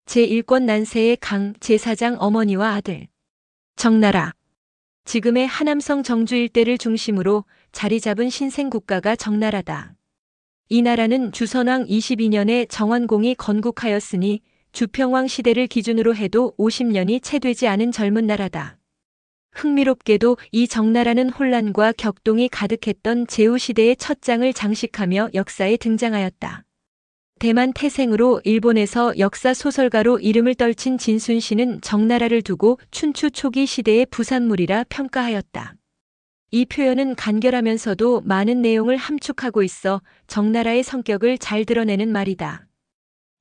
제1권 난세의 강 제사장 어머니와 아들. 정나라. 지금의 하남성 정주 일대를 중심으로 자리 잡은 신생국가가 정나라다. 이 나라는 주선왕 22년에 정원공이 건국하였으니 주평왕 시대를 기준으로 해도 50년이 채 되지 않은 젊은 나라다. 흥미롭게도 이 정나라는 혼란과 격동이 가득했던 제후시대의 첫 장을 장식하며 역사에 등장하였다. 대만 태생으로 일본에서 역사 소설가로 이름을 떨친 진순씨는 정나라를 두고 춘추 초기 시대의 부산물이라 평가하였다. 이 표현은 간결하면서도 많은 내용을 함축하고 있어 정나라의 성격을 잘 드러내는 말이다.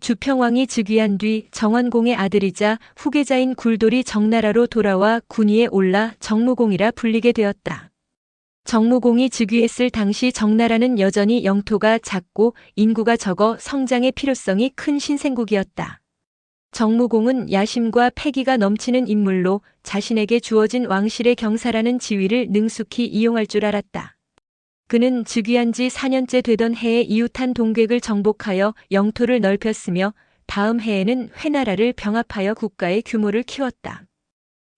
주평왕이 즉위한 뒤 정원공의 아들이자 후계자인 굴돌이 정나라로 돌아와 군위에 올라 정무공이라 불리게 되었다. 정무공이 즉위했을 당시 정나라는 여전히 영토가 작고 인구가 적어 성장의 필요성이 큰 신생국이었다. 정무공은 야심과 패기가 넘치는 인물로 자신에게 주어진 왕실의 경사라는 지위를 능숙히 이용할 줄 알았다. 그는 즉위한 지 4년째 되던 해에 이웃한 동객을 정복하여 영토를 넓혔으며 다음 해에는 회나라를 병합하여 국가의 규모를 키웠다.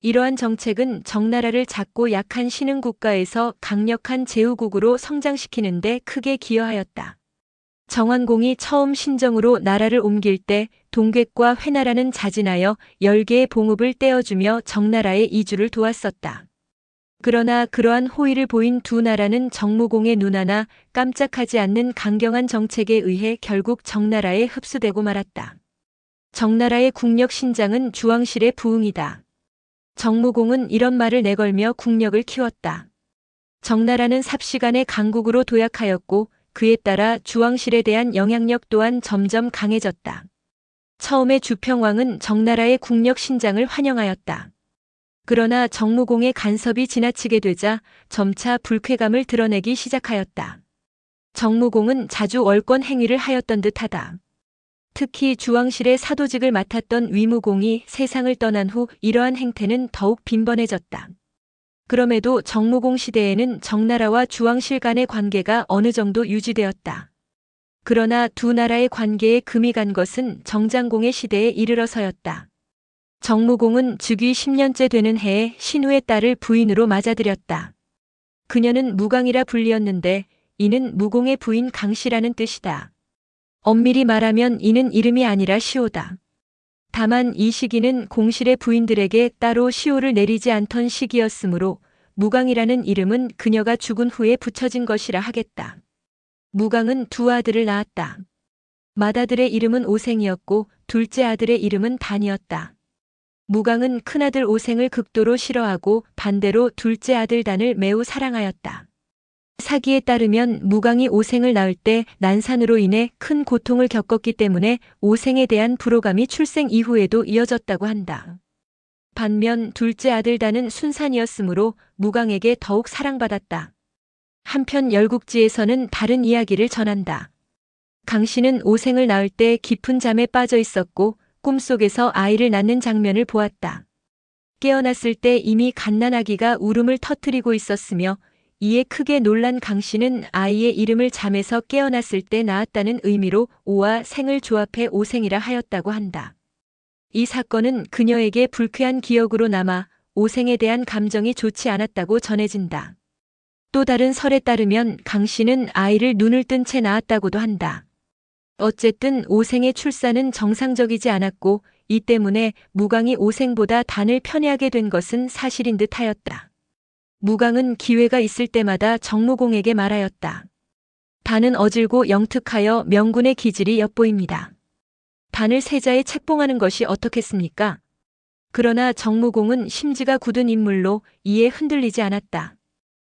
이러한 정책은 정나라를 작고 약한 신흥국가에서 강력한 제후국으로 성장시키는 데 크게 기여하였다. 정원공이 처음 신정으로 나라를 옮길 때 동객과 회나라는 자진하여 10개의 봉읍을 떼어주며 정나라의 이주를 도왔었다. 그러나 그러한 호의를 보인 두 나라는 정무공의 눈하나 깜짝하지 않는 강경한 정책에 의해 결국 정나라에 흡수되고 말았다. 정나라의 국력 신장은 주왕실의 부흥이다. 정무공은 이런 말을 내걸며 국력을 키웠다. 정나라는 삽시간에 강국으로 도약하였고 그에 따라 주왕실에 대한 영향력 또한 점점 강해졌다. 처음에 주평왕은 정나라의 국력 신장을 환영하였다. 그러나 정무공의 간섭이 지나치게 되자 점차 불쾌감을 드러내기 시작하였다. 정무공은 자주 월권 행위를 하였던 듯하다. 특히 주왕실의 사도직을 맡았던 위무공이 세상을 떠난 후 이러한 행태는 더욱 빈번해졌다. 그럼에도 정무공 시대에는 정나라와 주왕실 간의 관계가 어느 정도 유지되었다. 그러나 두 나라의 관계에 금이 간 것은 정장공의 시대에 이르러서였다. 정무공은 즉위 10년째 되는 해에 신우의 딸을 부인으로 맞아들였다. 그녀는 무강이라 불리었는데 이는 무공의 부인 강씨라는 뜻이다. 엄밀히 말하면 이는 이름이 아니라 시호다. 다만 이 시기는 공실의 부인들에게 따로 시호를 내리지 않던 시기였으므로 무강이라는 이름은 그녀가 죽은 후에 붙여진 것이라 하겠다. 무강은 두 아들을 낳았다. 맏아들의 이름은 오생이었고 둘째 아들의 이름은 단이었다. 무강은 큰아들 오생을 극도로 싫어하고 반대로 둘째 아들 단을 매우 사랑하였다. 사기에 따르면 무강이 오생을 낳을 때 난산으로 인해 큰 고통을 겪었기 때문에 오생에 대한 불호감이 출생 이후에도 이어졌다고 한다. 반면 둘째 아들 단은 순산이었으므로 무강에게 더욱 사랑받았다. 한편 열국지에서는 다른 이야기를 전한다. 강씨는 오생을 낳을 때 깊은 잠에 빠져 있었고 꿈속에서 아이를 낳는 장면을 보았다. 깨어났을 때 이미 갓난아기가 울음을 터뜨리고 있었으며 이에 크게 놀란 강씨는 아이의 이름을 잠에서 깨어났을 때 낳았다는 의미로 오와 생을 조합해 오생이라 하였다고 한다. 이 사건은 그녀에게 불쾌한 기억으로 남아 오생에 대한 감정이 좋지 않았다고 전해진다. 또 다른 설에 따르면 강씨는 아이를 눈을 뜬 채 낳았다고도 한다. 어쨌든 오생의 출산은 정상적이지 않았고 이 때문에 무강이 오생보다 단을 편애하게 된 것은 사실인 듯하였다. 무강은 기회가 있을 때마다 정무공에게 말하였다. 단은 어질고 영특하여 명군의 기질이 엿보입니다. 단을 세자에 책봉하는 것이 어떻겠습니까? 그러나 정무공은 심지가 굳은 인물로 이에 흔들리지 않았다.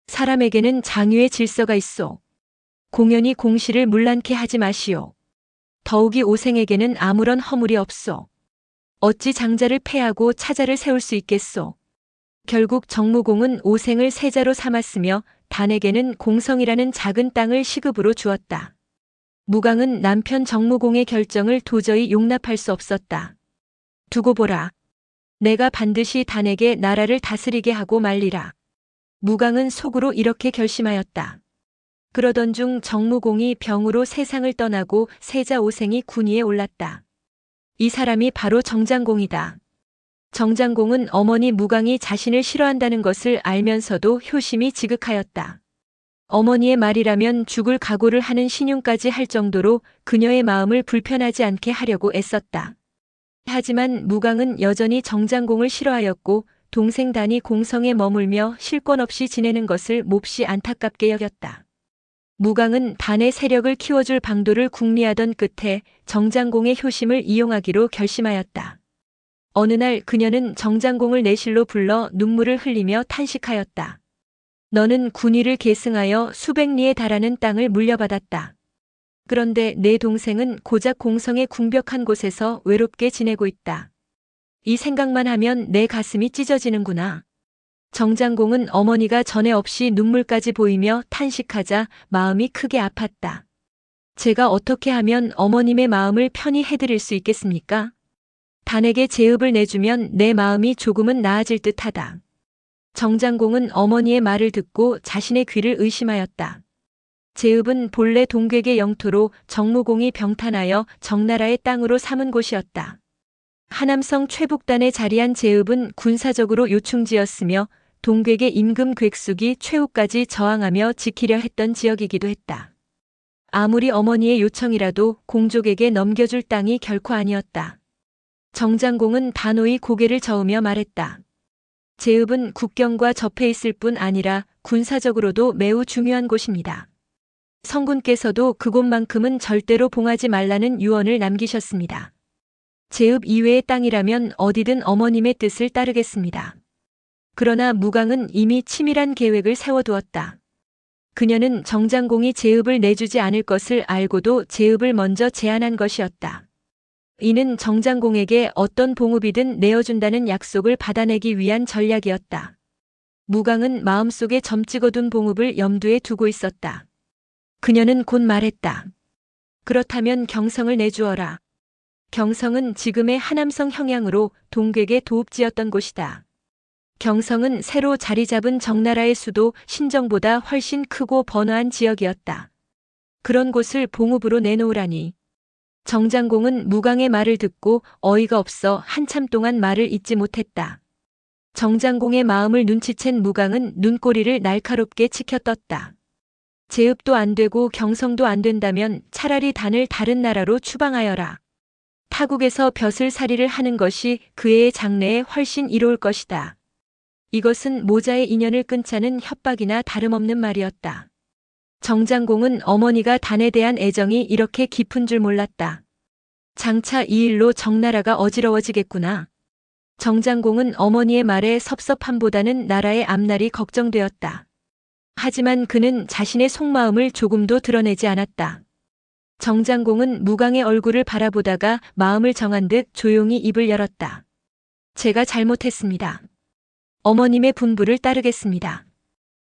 사람에게는 장유의 질서가 있소. 공연히 공시를 문란케 하지 마시오. 더욱이 오생에게는 아무런 허물이 없소. 어찌 장자를 패하고 차자를 세울 수 있겠소. 결국 정무공은 오생을 세자로 삼았으며 단에게는 공성이라는 작은 땅을 시급으로 주었다. 무강은 남편 정무공의 결정을 도저히 용납할 수 없었다. 두고 보라. 내가 반드시 단에게 나라를 다스리게 하고 말리라. 무강은 속으로 이렇게 결심하였다. 그러던 중 정무공이 병으로 세상을 떠나고 세자 오생이 군위에 올랐다. 이 사람이 바로 정장공이다. 정장공은 어머니 무강이 자신을 싫어한다는 것을 알면서도 효심이 지극하였다. 어머니의 말이라면 죽을 각오를 하는 신용까지 할 정도로 그녀의 마음을 불편하지 않게 하려고 애썼다. 하지만 무강은 여전히 정장공을 싫어하였고 동생 단이 공성에 머물며 실권 없이 지내는 것을 몹시 안타깝게 여겼다. 무강은 단의 세력을 키워줄 방도를 궁리하던 끝에 정장공의 효심을 이용하기로 결심하였다. 어느 날 그녀는 정장공을 내실로 불러 눈물을 흘리며 탄식하였다. 너는 군위를 계승하여 수백 리에 달하는 땅을 물려받았다. 그런데 내 동생은 고작 공성의 궁벽한 곳에서 외롭게 지내고 있다. 이 생각만 하면 내 가슴이 찢어지는구나. 정장공은 어머니가 전에 없이 눈물까지 보이며 탄식하자 마음이 크게 아팠다. 제가 어떻게 하면 어머님의 마음을 편히 해드릴 수 있겠습니까? 단에게 제읍을 내주면 내 마음이 조금은 나아질 듯하다. 정장공은 어머니의 말을 듣고 자신의 귀를 의심하였다. 제읍은 본래 동객의 영토로 정무공이 병탄하여 정나라의 땅으로 삼은 곳이었다. 하남성 최북단에 자리한 제읍은 군사적으로 요충지였으며 동객의 임금 객숙이 최후까지 저항하며 지키려 했던 지역이기도 했다. 아무리 어머니의 요청이라도 공족에게 넘겨줄 땅이 결코 아니었다. 정장공은 단호히 고개를 저으며 말했다. 제읍은 국경과 접해 있을 뿐 아니라 군사적으로도 매우 중요한 곳입니다. 성군께서도 그곳만큼은 절대로 봉하지 말라는 유언을 남기셨습니다. 제읍 이외의 땅이라면 어디든 어머님의 뜻을 따르겠습니다. 그러나 무강은 이미 치밀한 계획을 세워두었다. 그녀는 정장공이 제읍을 내주지 않을 것을 알고도 제읍을 먼저 제안한 것이었다. 이는 정장공에게 어떤 봉급이든 내어준다는 약속을 받아내기 위한 전략이었다. 무강은 마음속에 점 찍어둔 봉급을 염두에 두고 있었다. 그녀는 곧 말했다. 그렇다면 경성을 내주어라. 경성은 지금의 하남성 형향으로 동객의 도읍지였던 곳이다. 경성은 새로 자리 잡은 정나라의 수도 신정보다 훨씬 크고 번화한 지역이었다. 그런 곳을 봉읍으로 내놓으라니. 정장공은 무강의 말을 듣고 어이가 없어 한참 동안 말을 잇지 못했다. 정장공의 마음을 눈치챈 무강은 눈꼬리를 날카롭게 치켜떴다. 제읍도 안 되고 경성도 안 된다면 차라리 단을 다른 나라로 추방하여라. 타국에서 벼슬살이를 하는 것이 그 애의 장래에 훨씬 이로울 것이다. 이것은 모자의 인연을 끊자는 협박이나 다름없는 말이었다. 정장공은 어머니가 단에 대한 애정이 이렇게 깊은 줄 몰랐다. 장차 이 일로 정나라가 어지러워지겠구나. 정장공은 어머니의 말에 섭섭함보다는 나라의 앞날이 걱정되었다. 하지만 그는 자신의 속마음을 조금도 드러내지 않았다. 정장공은 무강의 얼굴을 바라보다가 마음을 정한 듯 조용히 입을 열었다. 제가 잘못했습니다. 어머님의 분부를 따르겠습니다.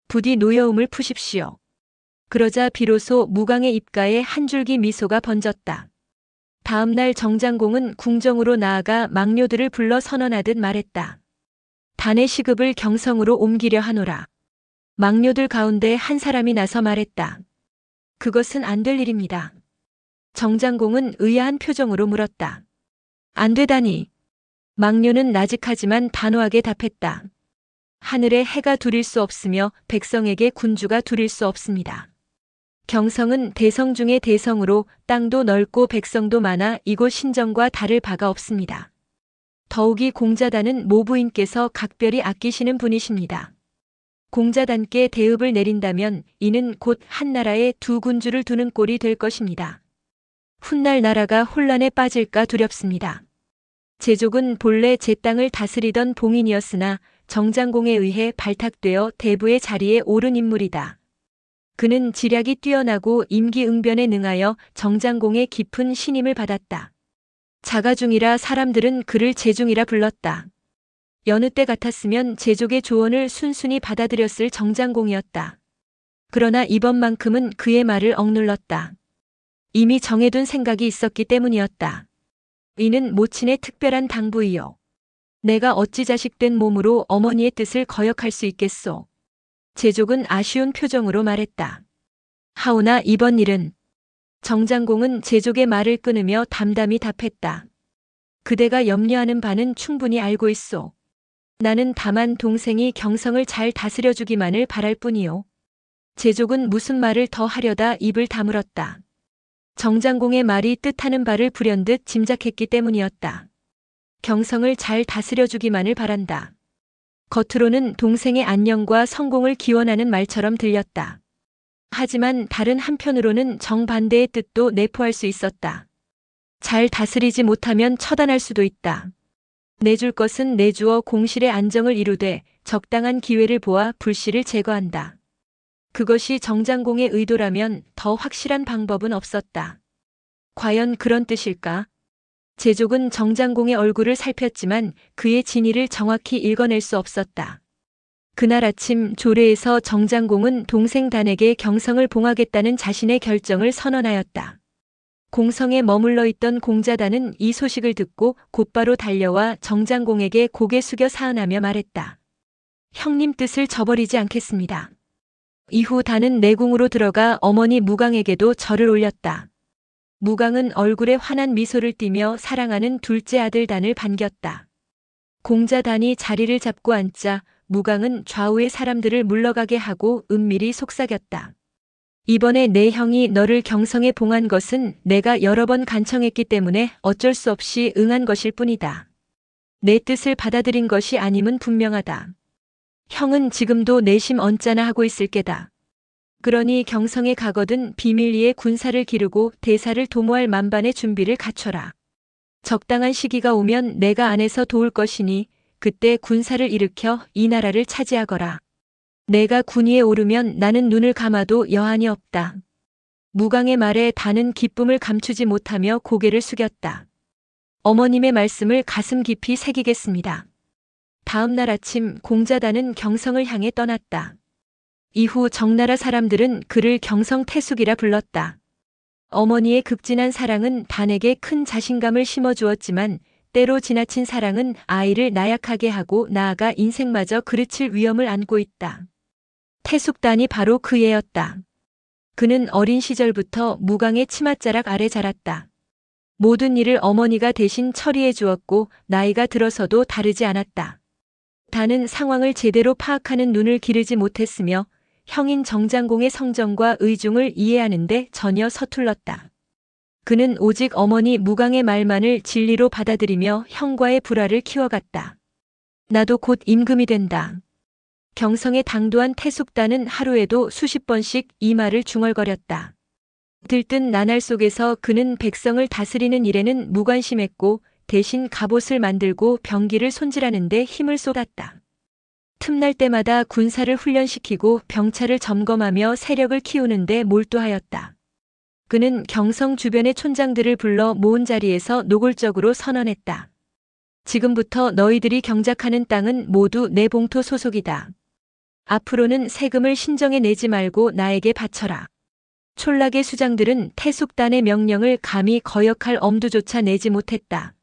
부디 노여움을 푸십시오. 그러자 비로소 무강의 입가에 한 줄기 미소가 번졌다. 다음 날 정장공은 궁정으로 나아가 막료들을 불러 선언하듯 말했다. 단의 시급을 경성으로 옮기려 하노라. 막료들 가운데 한 사람이 나서 말했다. 그것은 안 될 일입니다. 정장공은 의아한 표정으로 물었다. 안 되다니. 막료는 나직하지만 단호하게 답했다. 하늘에 해가 두릴 수 없으며 백성에게 군주가 두릴 수 없습니다. 경성은 대성 중의 대성으로 땅도 넓고 백성도 많아 이곳 신정과 다를 바가 없습니다. 더욱이 공자단은 모부인께서 각별히 아끼시는 분이십니다. 공자단께 대읍을 내린다면 이는 곧 한나라에 두 군주를 두는 꼴이 될 것입니다. 훗날 나라가 혼란에 빠질까 두렵습니다. 제족은 본래 제 땅을 다스리던 봉인이었으나 정장공에 의해 발탁되어 대부의 자리에 오른 인물이다. 그는 지략이 뛰어나고 임기응변에 능하여 정장공의 깊은 신임을 받았다. 자가중이라 사람들은 그를 제중이라 불렀다. 여느 때 같았으면 제족의 조언을 순순히 받아들였을 정장공이었다. 그러나 이번만큼은 그의 말을 억눌렀다. 이미 정해둔 생각이 있었기 때문이었다. 이는 모친의 특별한 당부이요. 내가 어찌 자식된 몸으로 어머니의 뜻을 거역할 수 있겠소. 제족은 아쉬운 표정으로 말했다. 하오나 이번 일은. 정장공은 제족의 말을 끊으며 담담히 답했다. 그대가 염려하는 바는 충분히 알고 있소. 나는 다만 동생이 경성을 잘 다스려주기만을 바랄 뿐이요. 제족은 무슨 말을 더 하려다 입을 다물었다. 정장공의 말이 뜻하는 바를 불현듯 짐작했기 때문이었다. 경성을 잘 다스려주기만을 바란다. 겉으로는 동생의 안녕과 성공을 기원하는 말처럼 들렸다. 하지만 다른 한편으로는 정반대의 뜻도 내포할 수 있었다. 잘 다스리지 못하면 처단할 수도 있다. 내줄 것은 내주어 공실의 안정을 이루되 적당한 기회를 보아 불씨를 제거한다. 그것이 정장공의 의도라면 더 확실한 방법은 없었다. 과연 그런 뜻일까? 제족은 정장공의 얼굴을 살폈지만 그의 진의를 정확히 읽어낼 수 없었다. 그날 아침 조례에서 정장공은 동생 단에게 경성을 봉하겠다는 자신의 결정을 선언하였다. 공성에 머물러 있던 공자단은 이 소식을 듣고 곧바로 달려와 정장공에게 고개 숙여 사은하며 말했다. 형님 뜻을 저버리지 않겠습니다. 이후 단은 내궁으로 들어가 어머니 무강에게도 절을 올렸다. 무강은 얼굴에 환한 미소를 띠며 사랑하는 둘째 아들 단을 반겼다. 공자단이 자리를 잡고 앉자 무강은 좌우의 사람들을 물러가게 하고 은밀히 속삭였다. 이번에 내 형이 너를 경성에 봉한 것은 내가 여러 번 간청했기 때문에 어쩔 수 없이 응한 것일 뿐이다. 내 뜻을 받아들인 것이 아님은 분명하다. 형은 지금도 내심 언짢아 하고 있을 게다. 그러니 경성에 가거든 비밀리에 군사를 기르고 대사를 도모할 만반의 준비를 갖춰라. 적당한 시기가 오면 내가 안에서 도울 것이니 그때 군사를 일으켜 이 나라를 차지하거라. 내가 군위에 오르면 나는 눈을 감아도 여한이 없다. 무강의 말에 단은 기쁨을 감추지 못하며 고개를 숙였다. 어머님의 말씀을 가슴 깊이 새기겠습니다. 다음 날 아침 공자단은 경성을 향해 떠났다. 이후 정나라 사람들은 그를 경성 태숙이라 불렀다. 어머니의 극진한 사랑은 단에게 큰 자신감을 심어주었지만 때로 지나친 사랑은 아이를 나약하게 하고 나아가 인생마저 그르칠 위험을 안고 있다. 태숙단이 바로 그 애였다. 그는 어린 시절부터 무강의 치맛자락 아래 자랐다. 모든 일을 어머니가 대신 처리해 주었고 나이가 들어서도 다르지 않았다. 단은 상황을 제대로 파악하는 눈을 기르지 못했으며 형인 정장공의 성정과 의중을 이해하는데 전혀 서툴렀다. 그는 오직 어머니 무강의 말만을 진리로 받아들이며 형과의 불화를 키워갔다. 나도 곧 임금이 된다. 경성에 당도한 태숙단은 하루에도 수십 번씩 이 말을 중얼거렸다. 들뜬 나날 속에서 그는 백성을 다스리는 일에는 무관심했고 대신 갑옷을 만들고 병기를 손질하는 데 힘을 쏟았다. 틈날 때마다 군사를 훈련시키고 병차를 점검하며 세력을 키우는 데 몰두하였다. 그는 경성 주변의 촌장들을 불러 모은 자리에서 노골적으로 선언했다. 지금부터 너희들이 경작하는 땅은 모두 내 봉토 소속이다. 앞으로는 세금을 신정에 내지 말고 나에게 바쳐라. 촌락의 수장들은 태숙단의 명령을 감히 거역할 엄두조차 내지 못했다.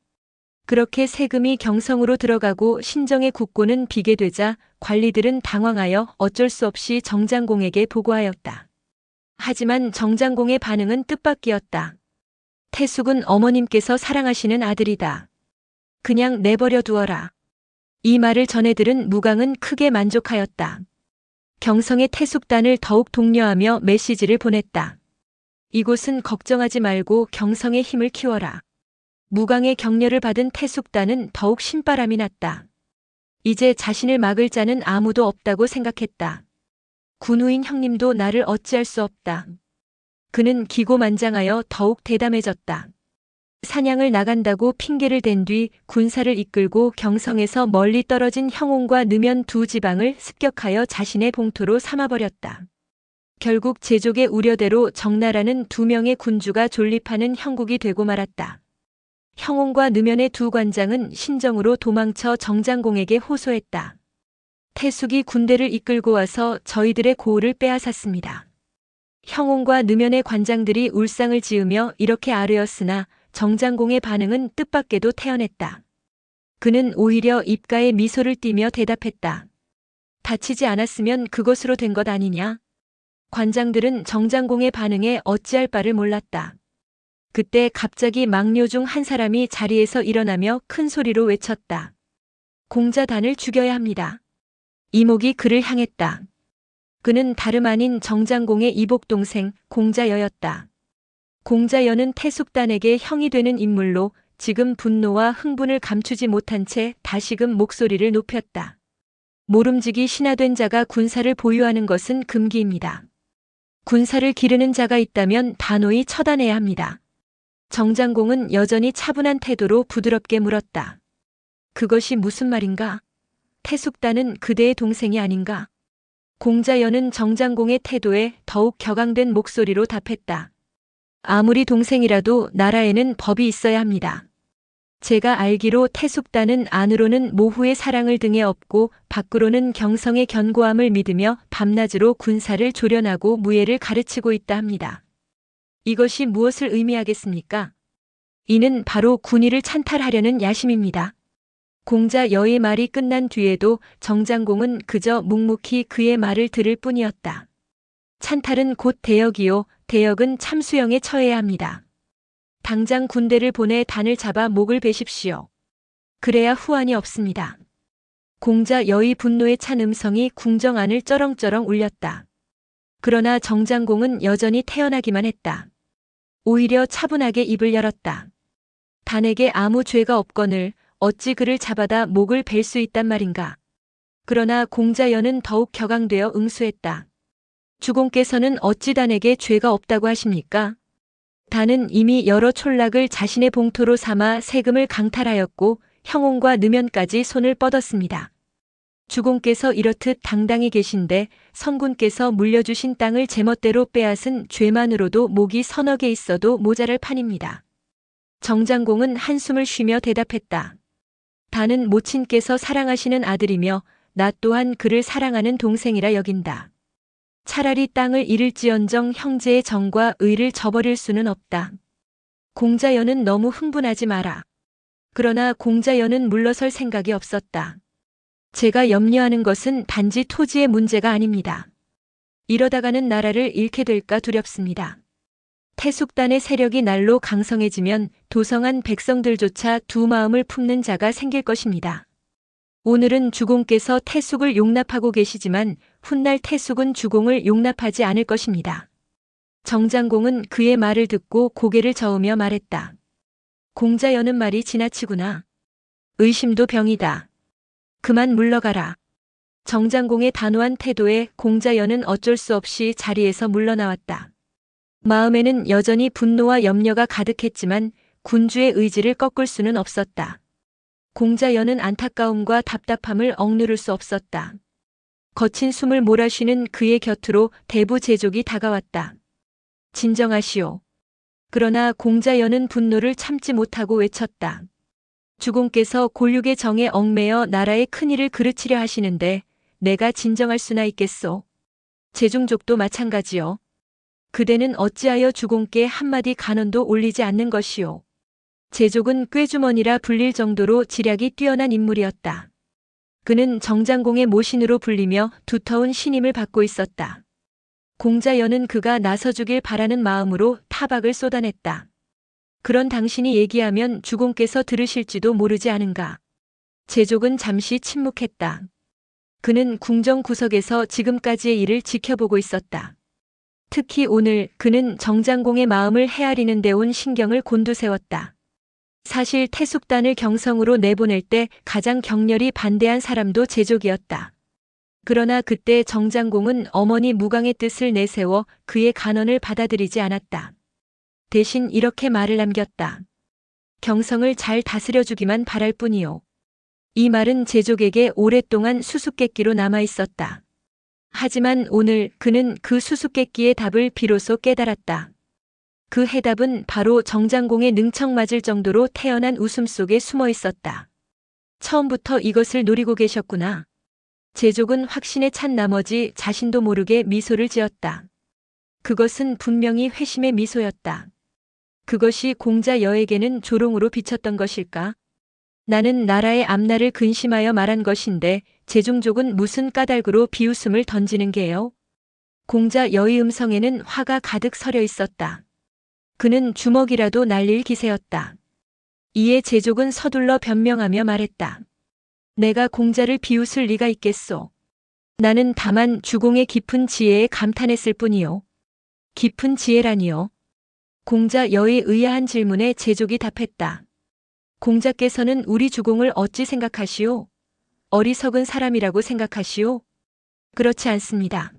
그렇게 세금이 경성으로 들어가고 신정의 국고는 비게 되자 관리들은 당황하여 어쩔 수 없이 정장공에게 보고하였다. 하지만 정장공의 반응은 뜻밖이었다. 태숙은 어머님께서 사랑하시는 아들이다. 그냥 내버려 두어라. 이 말을 전해들은 무강은 크게 만족하였다. 경성의 태숙단을 더욱 독려하며 메시지를 보냈다. 이곳은 걱정하지 말고 경성의 힘을 키워라. 무강의 격려를 받은 태숙단은 더욱 신바람이 났다. 이제 자신을 막을 자는 아무도 없다고 생각했다. 군우인 형님도 나를 어찌할 수 없다. 그는 기고만장하여 더욱 대담해졌다. 사냥을 나간다고 핑계를 댄 뒤 군사를 이끌고 경성에서 멀리 떨어진 형옹과 느면 두 지방을 습격하여 자신의 봉토로 삼아버렸다. 결국 제족의 우려대로 정나라는 2명의 군주가 존립하는 형국이 되고 말았다. 형옹과 느면의 두 관장은 신정으로 도망쳐 정장공에게 호소했다. 태숙이 군대를 이끌고 와서 저희들의 고을을 빼앗았습니다. 형옹과 느면의 관장들이 울상을 지으며 이렇게 아뢰었으나 정장공의 반응은 뜻밖에도 태연했다. 그는 오히려 입가에 미소를 띠며 대답했다. 다치지 않았으면 그것으로 된 것 아니냐? 관장들은 정장공의 반응에 어찌할 바를 몰랐다. 그때 갑자기 막료 중 한 사람이 자리에서 일어나며 큰 소리로 외쳤다. 공자단을 죽여야 합니다. 이목이 그를 향했다. 그는 다름 아닌 정장공의 이복 동생 공자여였다. 공자여는 태숙단에게 형이 되는 인물로 지금 분노와 흥분을 감추지 못한 채 다시금 목소리를 높였다. 모름지기 신하된 자가 군사를 보유하는 것은 금기입니다. 군사를 기르는 자가 있다면 단호히 처단해야 합니다. 정장공은 여전히 차분한 태도로 부드럽게 물었다. 그것이 무슨 말인가? 태숙단은 그대의 동생이 아닌가? 공자여는 정장공의 태도에 더욱 격앙된 목소리로 답했다. 아무리 동생이라도 나라에는 법이 있어야 합니다. 제가 알기로 태숙단은 안으로는 모후의 사랑을 등에 업고 밖으로는 경성의 견고함을 믿으며 밤낮으로 군사를 조련하고 무예를 가르치고 있다 합니다. 이것이 무엇을 의미하겠습니까? 이는 바로 군의를 찬탈하려는 야심입니다. 공자여의 말이 끝난 뒤에도 정장공은 그저 묵묵히 그의 말을 들을 뿐이었다. 찬탈은 곧 대역이요, 대역은 참수형에 처해야 합니다. 당장 군대를 보내 단을 잡아 목을 베십시오. 그래야 후환이 없습니다. 공자여의 분노에 찬 음성이 궁정 안을 쩌렁쩌렁 울렸다. 그러나 정장공은 여전히 태연하기만 했다. 오히려 차분하게 입을 열었다. 단에게 아무 죄가 없거늘 어찌 그를 잡아다 목을 벨 수 있단 말인가. 그러나 공자여는 더욱 격앙되어 응수했다. 주공께서는 어찌 단에게 죄가 없다고 하십니까? 단은 이미 여러 촌락을 자신의 봉토로 삼아 세금을 강탈하였고 형옹과 느면까지 손을 뻗었습니다. 주공께서 이렇듯 당당히 계신데 성군께서 물려주신 땅을 제멋대로 빼앗은 죄만으로도 목이 서너 개 있어도 모자랄 판입니다. 정장공은 한숨을 쉬며 대답했다. 단은 모친께서 사랑하시는 아들이며 나 또한 그를 사랑하는 동생이라 여긴다. 차라리 땅을 잃을지언정 형제의 정과 의를 저버릴 수는 없다. 공자여는 너무 흥분하지 마라. 그러나 공자여는 물러설 생각이 없었다. 제가 염려하는 것은 단지 토지의 문제가 아닙니다. 이러다가는 나라를 잃게 될까 두렵습니다. 태숙단의 세력이 날로 강성해지면 도성한 백성들조차 두 마음을 품는 자가 생길 것입니다. 오늘은 주공께서 태숙을 용납하고 계시지만 훗날 태숙은 주공을 용납하지 않을 것입니다. 정장공은 그의 말을 듣고 고개를 저으며 말했다. 공자여는 말이 지나치구나. 의심도 병이다. 그만 물러가라. 정장공의 단호한 태도에 공자여는 어쩔 수 없이 자리에서 물러나왔다. 마음에는 여전히 분노와 염려가 가득했지만 군주의 의지를 꺾을 수는 없었다. 공자여는 안타까움과 답답함을 억누를 수 없었다. 거친 숨을 몰아쉬는 그의 곁으로 대부 제족이 다가왔다. 진정하시오. 그러나 공자여는 분노를 참지 못하고 외쳤다. 주공께서 골육의 정에 얽매여 나라의 큰일을 그르치려 하시는데 내가 진정할 수나 있겠소. 제중족도 마찬가지요. 그대는 어찌하여 주공께 한마디 간언도 올리지 않는 것이오. 제족은 꾀주머니라 불릴 정도로 지략이 뛰어난 인물이었다. 그는 정장공의 모신으로 불리며 두터운 신임을 받고 있었다. 공자여는 그가 나서주길 바라는 마음으로 타박을 쏟아냈다. 그런 당신이 얘기하면 주공께서 들으실지도 모르지 않은가. 제족은 잠시 침묵했다. 그는 궁정 구석에서 지금까지의 일을 지켜보고 있었다. 특히 오늘 그는 정장공의 마음을 헤아리는 데 온 신경을 곤두세웠다. 사실 태숙단을 경성으로 내보낼 때 가장 격렬히 반대한 사람도 제족이었다. 그러나 그때 정장공은 어머니 무강의 뜻을 내세워 그의 간언을 받아들이지 않았다. 대신 이렇게 말을 남겼다. 경성을 잘 다스려주기만 바랄 뿐이요. 이 말은 제족에게 오랫동안 수수께끼로 남아있었다. 하지만 오늘 그는 그 수수께끼의 답을 비로소 깨달았다. 그 해답은 바로 정장공의 능청맞을 정도로 태연한 웃음 속에 숨어 있었다. 처음부터 이것을 노리고 계셨구나. 제족은 확신에 찬 나머지 자신도 모르게 미소를 지었다. 그것은 분명히 회심의 미소였다. 그것이 공자여에게는 조롱으로 비쳤던 것일까? 나는 나라의 앞날을 근심하여 말한 것인데 제중족은 무슨 까닭으로 비웃음을 던지는 게요? 공자여의 음성에는 화가 가득 서려 있었다. 그는 주먹이라도 날릴 기세였다. 이에 제족은 서둘러 변명하며 말했다. 내가 공자를 비웃을 리가 있겠소. 나는 다만 주공의 깊은 지혜에 감탄했을 뿐이요. 깊은 지혜라니요. 공자 여의 의아한 질문에 제족이 답했다. 공자께서는 우리 주공을 어찌 생각하시오? 어리석은 사람이라고 생각하시오? 그렇지 않습니다.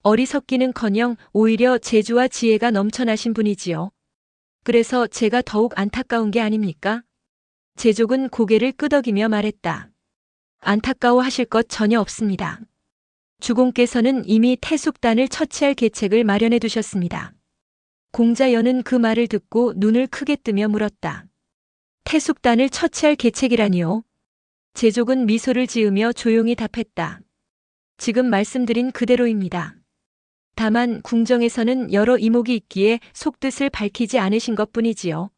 어리석기는커녕 오히려 재주와 지혜가 넘쳐나신 분이지요. 그래서 제가 더욱 안타까운 게 아닙니까? 제족은 고개를 끄덕이며 말했다. 안타까워하실 것 전혀 없습니다. 주공께서는 이미 태숙단을 처치할 계책을 마련해 두셨습니다. 공자연은 그 말을 듣고 눈을 크게 뜨며 물었다. 태숙단을 처치할 계책이라니요? 제족은 미소를 지으며 조용히 답했다. 지금 말씀드린 그대로입니다. 다만 궁정에서는 여러 이목이 있기에 속뜻을 밝히지 않으신 것뿐이지요.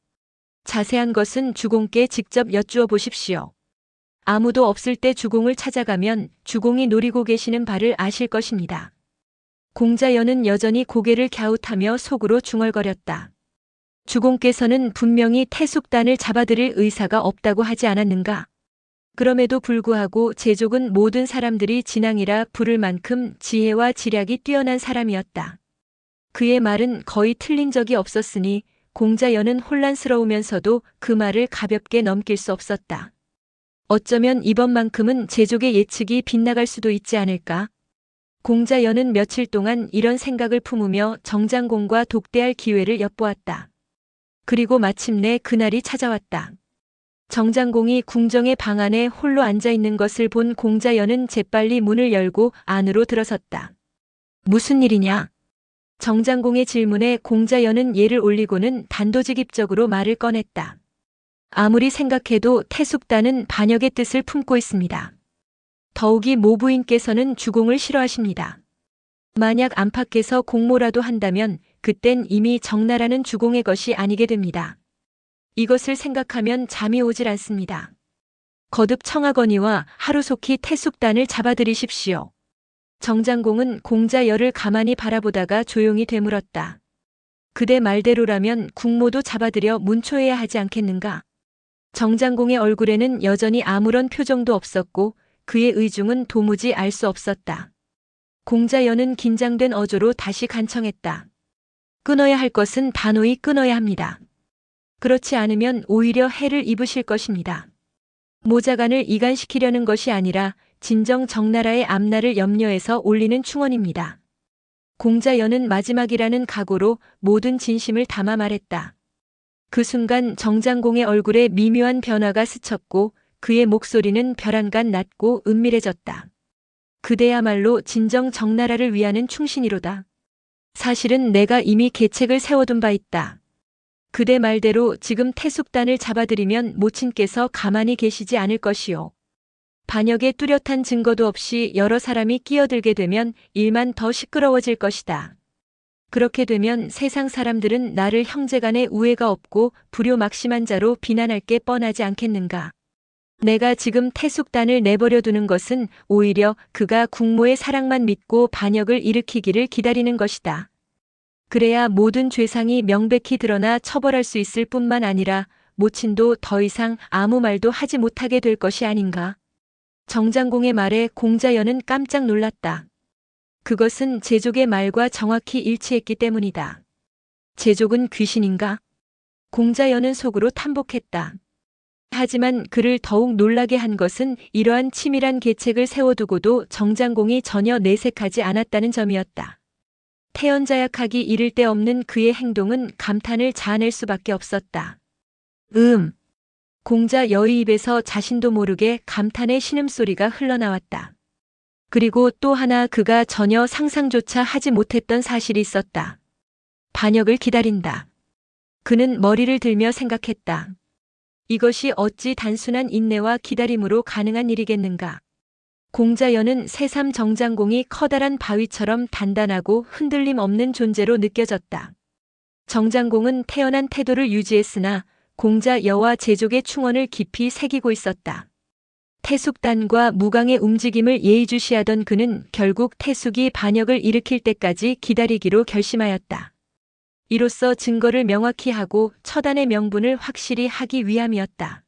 자세한 것은 주공께 직접 여쭈어 보십시오. 아무도 없을 때 주공을 찾아가면 주공이 노리고 계시는 바를 아실 것입니다. 공자연은 여전히 고개를 갸웃하며 속으로 중얼거렸다. 주공께서는 분명히 태숙단을 잡아들일 의사가 없다고 하지 않았는가? 그럼에도 불구하고 제족은 모든 사람들이 진앙이라 부를 만큼 지혜와 지략이 뛰어난 사람이었다. 그의 말은 거의 틀린 적이 없었으니 공자연은 혼란스러우면서도 그 말을 가볍게 넘길 수 없었다. 어쩌면 이번만큼은 제족의 예측이 빗나갈 수도 있지 않을까? 공자연은 며칠 동안 이런 생각을 품으며 정장공과 독대할 기회를 엿보았다. 그리고 마침내 그날이 찾아왔다. 정장공이 궁정의 방 안에 홀로 앉아있는 것을 본 공자연은 재빨리 문을 열고 안으로 들어섰다. 무슨 일이냐? 정장공의 질문에 공자연은 예를 올리고는 단도직입적으로 말을 꺼냈다. 아무리 생각해도 태숙단은 반역의 뜻을 품고 있습니다. 더욱이 모부인께서는 주공을 싫어하십니다. 만약 안팎에서 공모라도 한다면 그땐 이미 정나라는 주공의 것이 아니게 됩니다. 이것을 생각하면 잠이 오질 않습니다. 거듭 청하거니와 하루속히 태숙단을 잡아들이십시오. 정장공은 공자열을 가만히 바라보다가 조용히 되물었다. 그대 말대로라면 국모도 잡아들여 문초해야 하지 않겠는가? 정장공의 얼굴에는 여전히 아무런 표정도 없었고 그의 의중은 도무지 알 수 없었다. 공자연은 긴장된 어조로 다시 간청했다. 끊어야 할 것은 단호히 끊어야 합니다. 그렇지 않으면 오히려 해를 입으실 것입니다. 모자간을 이간시키려는 것이 아니라 진정 정나라의 앞날을 염려해서 올리는 충언입니다. 공자연은 마지막이라는 각오로 모든 진심을 담아 말했다. 그 순간 정장공의 얼굴에 미묘한 변화가 스쳤고 그의 목소리는 벼랑간 낮고 은밀해졌다. 그대야말로 진정 정나라를 위하는 충신이로다. 사실은 내가 이미 계책을 세워둔 바 있다. 그대 말대로 지금 태숙단을 잡아들이면 모친께서 가만히 계시지 않을 것이요. 반역에 뚜렷한 증거도 없이 여러 사람이 끼어들게 되면 일만 더 시끄러워질 것이다. 그렇게 되면 세상 사람들은 나를 형제간에 우애가 없고 불효막심한 자로 비난할 게 뻔하지 않겠는가. 내가 지금 태숙단을 내버려 두는 것은 오히려 그가 국모의 사랑만 믿고 반역을 일으키기를 기다리는 것이다. 그래야 모든 죄상이 명백히 드러나 처벌할 수 있을 뿐만 아니라 모친도 더 이상 아무 말도 하지 못하게 될 것이 아닌가. 정장공의 말에 공자연은 깜짝 놀랐다. 그것은 제족의 말과 정확히 일치했기 때문이다. 제족은 귀신인가? 공자연은 속으로 탐복했다. 하지만 그를 더욱 놀라게 한 것은 이러한 치밀한 계책을 세워두고도 정장공이 전혀 내색하지 않았다는 점이었다. 태연자약하기 이를 데 없는 그의 행동은 감탄을 자아낼 수밖에 없었다. 공자 여의 입에서 자신도 모르게 감탄의 신음소리가 흘러나왔다. 그리고 또 하나 그가 전혀 상상조차 하지 못했던 사실이 있었다. 반역을 기다린다. 그는 머리를 들며 생각했다. 이것이 어찌 단순한 인내와 기다림으로 가능한 일이겠는가. 공자연은 새삼 정장공이 커다란 바위처럼 단단하고 흔들림 없는 존재로 느껴졌다. 정장공은 태연한 태도를 유지했으나 공자 여와 제족의 충언을 깊이 새기고 있었다. 태숙단과 무강의 움직임을 예의주시하던 그는 결국 태숙이 반역을 일으킬 때까지 기다리기로 결심하였다. 이로써 증거를 명확히 하고 처단의 명분을 확실히 하기 위함이었다.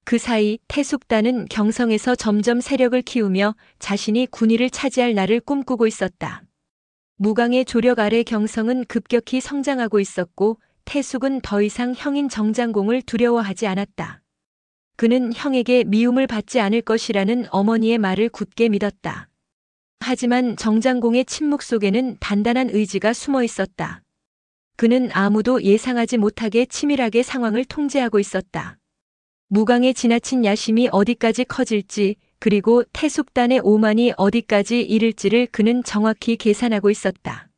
그 사이 태숙단은 경성에서 점점 세력을 키우며 자신이 군위를 차지할 날을 꿈꾸고 있었다. 무강의 조력 아래 경성은 급격히 성장하고 있었고 태숙은 더 이상 형인 정장공을 두려워하지 않았다. 그는 형에게 미움을 받지 않을 것이라는 어머니의 말을 굳게 믿었다. 하지만 정장공의 침묵 속에는 단단한 의지가 숨어 있었다. 그는 아무도 예상하지 못하게 치밀하게 상황을 통제하고 있었다. 무강의 지나친 야심이 어디까지 커질지, 그리고 태숙단의 오만이 어디까지 이를지를 그는 정확히 계산하고 있었다.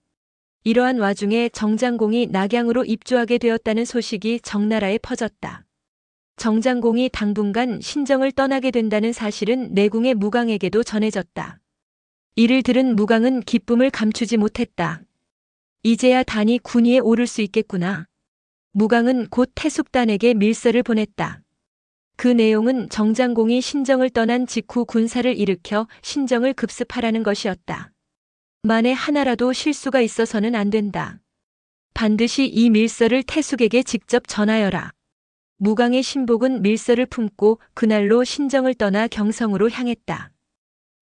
이러한 와중에 정장공이 낙양으로 입조하게 되었다는 소식이 정나라에 퍼졌다. 정장공이 당분간 신정을 떠나게 된다는 사실은 내궁의 무강에게도 전해졌다. 이를 들은 무강은 기쁨을 감추지 못했다. 이제야 단이 군위에 오를 수 있겠구나. 무강은 곧 태숙단에게 밀서를 보냈다. 그 내용은 정장공이 신정을 떠난 직후 군사를 일으켜 신정을 급습하라는 것이었다. 만에 하나라도 실수가 있어서는 안 된다. 반드시 이 밀서를 태숙에게 직접 전하여라. 무강의 신복은 밀서를 품고 그날로 신정을 떠나 경성으로 향했다.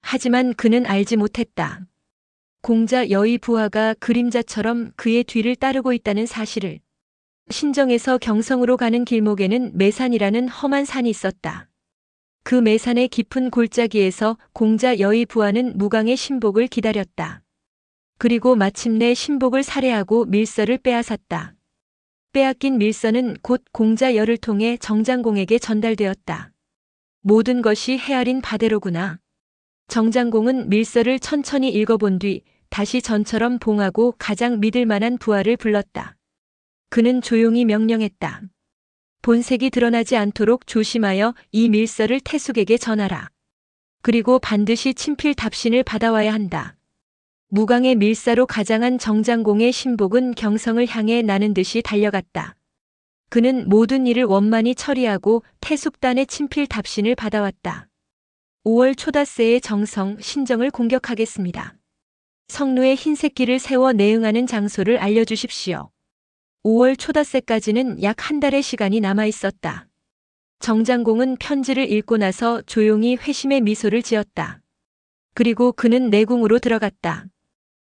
하지만 그는 알지 못했다. 공자 여의 부하가 그림자처럼 그의 뒤를 따르고 있다는 사실을. 신정에서 경성으로 가는 길목에는 매산이라는 험한 산이 있었다. 그 매산의 깊은 골짜기에서 공자 여의 부하는 무강의 신복을 기다렸다. 그리고 마침내 신복을 살해하고 밀서를 빼앗았다. 빼앗긴 밀서는 곧 공자 여를 통해 정장공에게 전달되었다. 모든 것이 헤아린 바대로구나. 정장공은 밀서를 천천히 읽어본 뒤 다시 전처럼 봉하고 가장 믿을 만한 부하를 불렀다. 그는 조용히 명령했다. 본색이 드러나지 않도록 조심하여 이 밀서를 태숙에게 전하라. 그리고 반드시 친필 답신을 받아와야 한다. 무강의 밀사로 가장한 정장공의 신복은 경성을 향해 나는 듯이 달려갔다. 그는 모든 일을 원만히 처리하고 태숙단의 친필 답신을 받아왔다. 5월 초닷새의 정성, 신정을 공격하겠습니다. 성루에 흰색길을 세워 내응하는 장소를 알려주십시오. 5월 초닷새까지는 약 한 달의 시간이 남아 있었다. 정장공은 편지를 읽고 나서 조용히 회심의 미소를 지었다. 그리고 그는 내궁으로 들어갔다.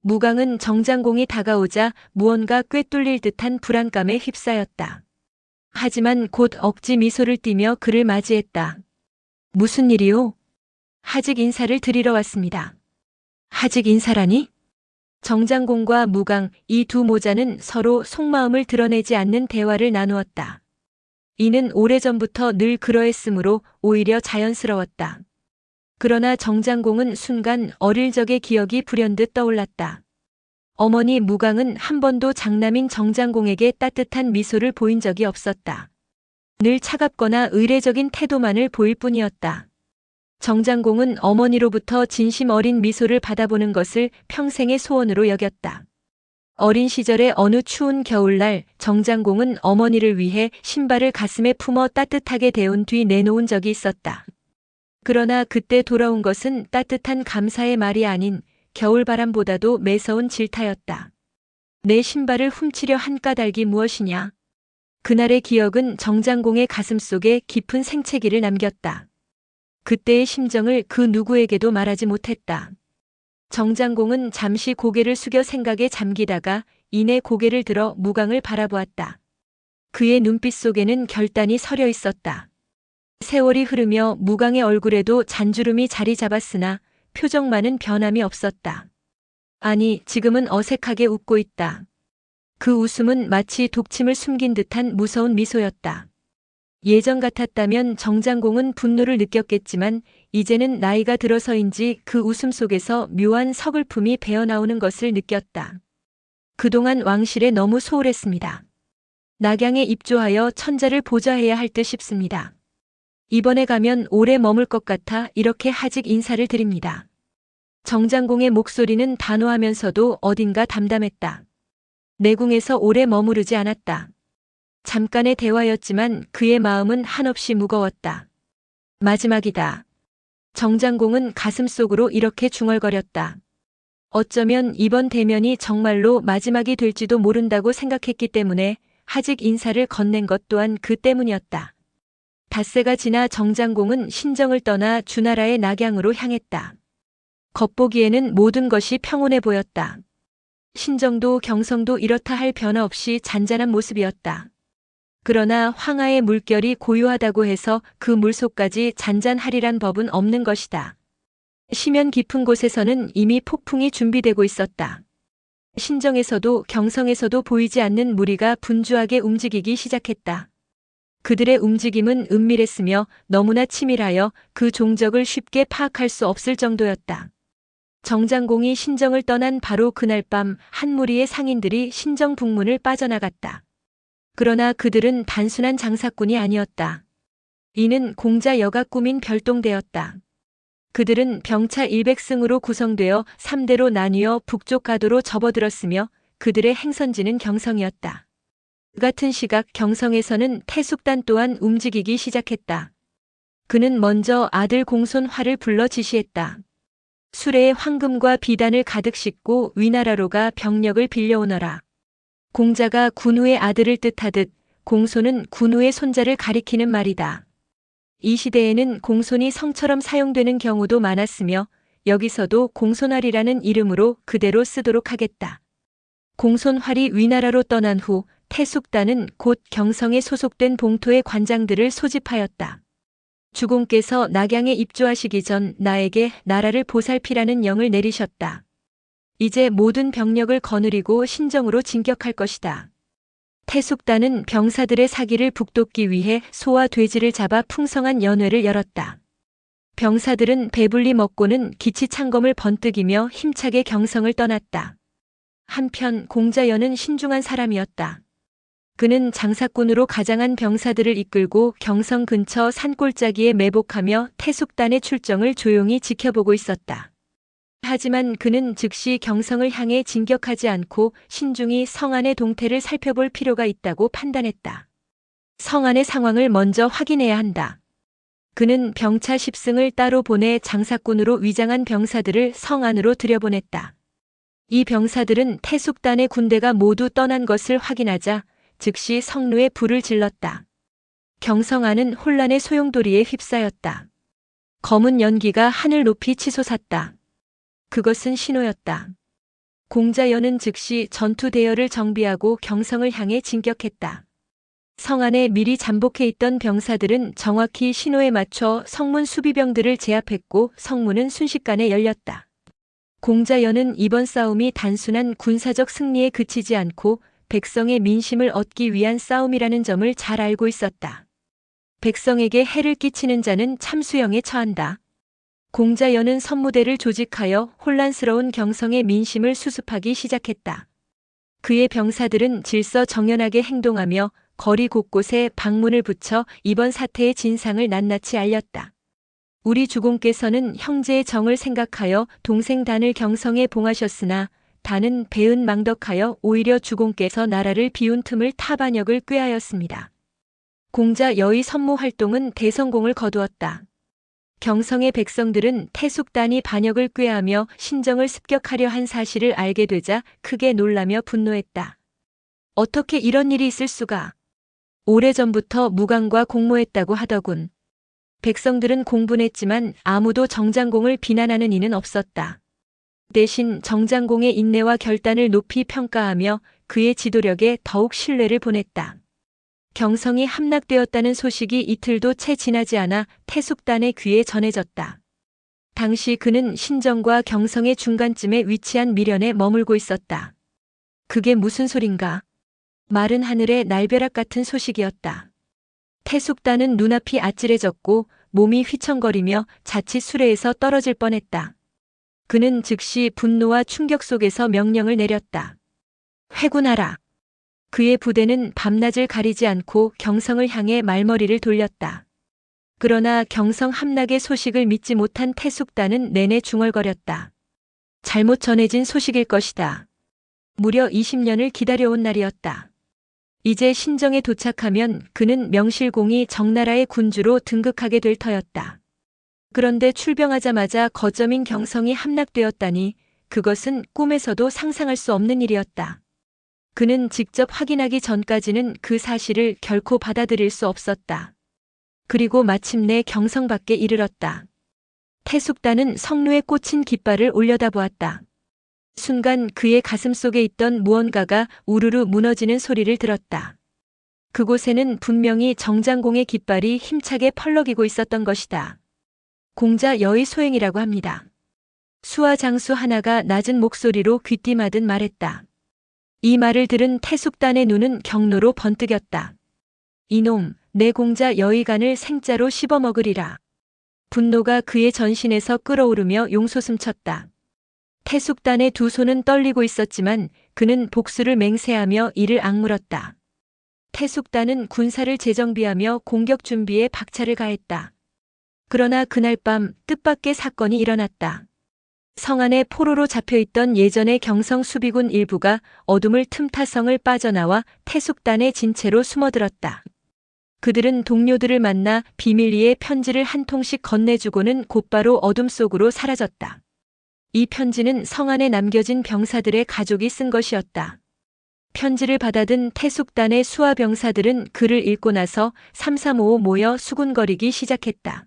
무강은 정장공이 다가오자 무언가 꿰뚫릴 듯한 불안감에 휩싸였다. 하지만 곧 억지 미소를 띠며 그를 맞이했다. 무슨 일이오? 하직 인사를 드리러 왔습니다. 하직 인사라니? 정장공과 무강, 이 두 모자는 서로 속마음을 드러내지 않는 대화를 나누었다. 이는 오래전부터 늘 그러했으므로 오히려 자연스러웠다. 그러나 정장공은 순간 어릴 적의 기억이 불현듯 떠올랐다. 어머니 무강은 한 번도 장남인 정장공에게 따뜻한 미소를 보인 적이 없었다. 늘 차갑거나 의례적인 태도만을 보일 뿐이었다. 정장공은 어머니로부터 진심 어린 미소를 받아보는 것을 평생의 소원으로 여겼다. 어린 시절의 어느 추운 겨울날 정장공은 어머니를 위해 신발을 가슴에 품어 따뜻하게 데운 뒤 내놓은 적이 있었다. 그러나 그때 돌아온 것은 따뜻한 감사의 말이 아닌 겨울바람보다도 매서운 질타였다. 내 신발을 훔치려 한 까닭이 무엇이냐? 그날의 기억은 정장공의 가슴속에 깊은 생채기를 남겼다. 그때의 심정을 그 누구에게도 말하지 못했다. 정장공은 잠시 고개를 숙여 생각에 잠기다가 이내 고개를 들어 무강을 바라보았다. 그의 눈빛 속에는 결단이 서려 있었다. 세월이 흐르며 무강의 얼굴에도 잔주름이 자리 잡았으나 표정만은 변함이 없었다. 아니, 지금은 어색하게 웃고 있다. 그 웃음은 마치 독침을 숨긴 듯한 무서운 미소였다. 예전 같았다면 정장공은 분노를 느꼈겠지만 이제는 나이가 들어서인지 그 웃음 속에서 묘한 서글픔이 배어나오는 것을 느꼈다. 그동안 왕실에 너무 소홀했습니다. 낙양에 입조하여 천자를 보좌해야 할 듯 싶습니다. 이번에 가면 오래 머물 것 같아 이렇게 하직 인사를 드립니다. 정장공의 목소리는 단호하면서도 어딘가 담담했다. 내궁에서 오래 머무르지 않았다. 잠깐의 대화였지만 그의 마음은 한없이 무거웠다. 마지막이다. 정장공은 가슴속으로 이렇게 중얼거렸다. 어쩌면 이번 대면이 정말로 마지막이 될지도 모른다고 생각했기 때문에 하직 인사를 건넨 것 또한 그 때문이었다. 닷새가 지나 정장공은 신정을 떠나 주나라의 낙양으로 향했다. 겉보기에는 모든 것이 평온해 보였다. 신정도 경성도 이렇다 할 변화 없이 잔잔한 모습이었다. 그러나 황하의 물결이 고요하다고 해서 그 물속까지 잔잔하리란 법은 없는 것이다. 시면 깊은 곳에서는 이미 폭풍이 준비되고 있었다. 신정에서도 경성에서도 보이지 않는 무리가 분주하게 움직이기 시작했다. 그들의 움직임은 은밀했으며 너무나 치밀하여 그 종적을 쉽게 파악할 수 없을 정도였다. 정장공이 신정을 떠난 바로 그날 밤 한 무리의 상인들이 신정 북문을 빠져나갔다. 그러나 그들은 단순한 장사꾼이 아니었다. 이는 공자 여가 꾸민 별동대였다. 그들은 병차 100승으로 구성되어 3대로 나뉘어 북쪽 가도로 접어들었으며 그들의 행선지는 경성이었다. 그 같은 시각 경성에서는 태숙단 또한 움직이기 시작했다. 그는 먼저 아들 공손화를 불러 지시했다. 수레에 황금과 비단을 가득 싣고 위나라로 가 병력을 빌려오너라. 공자가 군우의 아들을 뜻하듯 공손은 군우의 손자를 가리키는 말이다. 이 시대에는 공손이 성처럼 사용되는 경우도 많았으며 여기서도 공손활이라는 이름으로 그대로 쓰도록 하겠다. 공손활이 위나라로 떠난 후 태숙단은 곧 경성에 소속된 봉토의 관장들을 소집하였다. 주공께서 낙양에 입조하시기 전 나에게 나라를 보살피라는 영을 내리셨다. 이제 모든 병력을 거느리고 신정으로 진격할 것이다. 태숙단은 병사들의 사기를 북돋기 위해 소와 돼지를 잡아 풍성한 연회를 열었다. 병사들은 배불리 먹고는 기치 창검을 번뜩이며 힘차게 경성을 떠났다. 한편 공자연은 신중한 사람이었다. 그는 장사꾼으로 가장한 병사들을 이끌고 경성 근처 산골짜기에 매복하며 태숙단의 출정을 조용히 지켜보고 있었다. 하지만 그는 즉시 경성을 향해 진격하지 않고 신중히 성 안의 동태를 살펴볼 필요가 있다고 판단했다. 성 안의 상황을 먼저 확인해야 한다. 그는 병차 10승을 따로 보내 장사꾼으로 위장한 병사들을 성 안으로 들여보냈다. 이 병사들은 태숙단의 군대가 모두 떠난 것을 확인하자 즉시 성루에 불을 질렀다. 경성 안은 혼란의 소용돌이에 휩싸였다. 검은 연기가 하늘 높이 치솟았다. 그것은 신호였다. 공자연은 즉시 전투 대열을 정비하고 경성을 향해 진격했다. 성 안에 미리 잠복해 있던 병사들은 정확히 신호에 맞춰 성문 수비병들을 제압했고 성문은 순식간에 열렸다. 공자연은 이번 싸움이 단순한 군사적 승리에 그치지 않고 백성의 민심을 얻기 위한 싸움이라는 점을 잘 알고 있었다. 백성에게 해를 끼치는 자는 참수형에 처한다. 공자연은 선무대를 조직하여 혼란스러운 경성의 민심을 수습하기 시작했다. 그의 병사들은 질서정연하게 행동하며 거리 곳곳에 방문을 붙여 이번 사태의 진상을 낱낱이 알렸다. 우리 주공께서는 형제의 정을 생각하여 동생 단을 경성에 봉하셨으나 단은 배은망덕하여 오히려 주공께서 나라를 비운 틈을 타 반역을 꾀하였습니다. 공자 여의 선무 활동은 대성공을 거두었다. 경성의 백성들은 태숙단이 반역을 꾀하며 신정을 습격하려 한 사실을 알게 되자 크게 놀라며 분노했다. 어떻게 이런 일이 있을 수가? 오래전부터 무강과 공모했다고 하더군. 백성들은 공분했지만 아무도 정장공을 비난하는 이는 없었다. 대신 정장공의 인내와 결단을 높이 평가하며 그의 지도력에 더욱 신뢰를 보냈다. 경성이 함락되었다는 소식이 이틀도 채 지나지 않아 태숙단의 귀에 전해졌다. 당시 그는 신정과 경성의 중간쯤에 위치한 미련에 머물고 있었다. 그게 무슨 소린가? 마른 하늘의 날벼락 같은 소식이었다. 태숙단은 눈앞이 아찔해졌고 몸이 휘청거리며 자칫 수레에서 떨어질 뻔했다. 그는 즉시 분노와 충격 속에서 명령을 내렸다. 회군하라. 그의 부대는 밤낮을 가리지 않고 경성을 향해 말머리를 돌렸다. 그러나 경성 함락의 소식을 믿지 못한 태숙단은 내내 중얼거렸다. 잘못 전해진 소식일 것이다. 무려 20년을 기다려온 날이었다. 이제 신정에 도착하면 그는 명실공히 정나라의 군주로 등극하게 될 터였다. 그런데 출병하자마자 거점인 경성이 함락되었다니 그것은 꿈에서도 상상할 수 없는 일이었다. 그는 직접 확인하기 전까지는 그 사실을 결코 받아들일 수 없었다. 그리고 마침내 경성밖에 이르렀다. 태숙단은 성루에 꽂힌 깃발을 올려다보았다. 순간 그의 가슴 속에 있던 무언가가 우르르 무너지는 소리를 들었다. 그곳에는 분명히 정장공의 깃발이 힘차게 펄럭이고 있었던 것이다. 공자 여의 소행이라고 합니다. 수하 장수 하나가 낮은 목소리로 귀띔하듯 말했다. 이 말을 들은 태숙단의 눈은 경로로 번뜩였다. 이놈, 내 공자 여의간을 생짜로 씹어먹으리라. 분노가 그의 전신에서 끓어오르며 용솟음쳤다. 태숙단의 두 손은 떨리고 있었지만 그는 복수를 맹세하며 이를 악물었다. 태숙단은 군사를 재정비하며 공격 준비에 박차를 가했다. 그러나 그날 밤 뜻밖의 사건이 일어났다. 성 안에 포로로 잡혀있던 예전의 경성 수비군 일부가 어둠을 틈타 성을 빠져나와 태숙단의 진채로 숨어들었다. 그들은 동료들을 만나 비밀리에 편지를 한 통씩 건네주고는 곧바로 어둠 속으로 사라졌다. 이 편지는 성 안에 남겨진 병사들의 가족이 쓴 것이었다. 편지를 받아든 태숙단의 수하 병사들은 글을 읽고 나서 삼삼오오 모여 수군거리기 시작했다.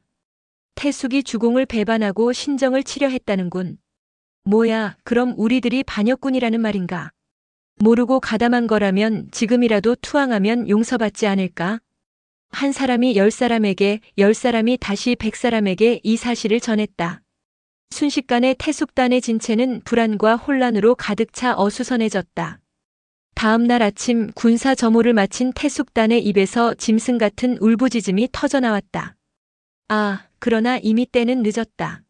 태숙이 주공을 배반하고 신정을 치려 했다는군. 뭐야, 그럼 우리들이 반역군이라는 말인가? 모르고 가담한 거라면 지금이라도 투항하면 용서받지 않을까? 한 사람이 10사람에게, 10사람이 다시 100사람에게 이 사실을 전했다. 순식간에 태숙단의 진체는 불안과 혼란으로 가득 차 어수선해졌다. 다음 날 아침 군사 점호를 마친 태숙단의 입에서 짐승 같은 울부짖음이 터져나왔다. 아, 그러나 이미 때는 늦었다.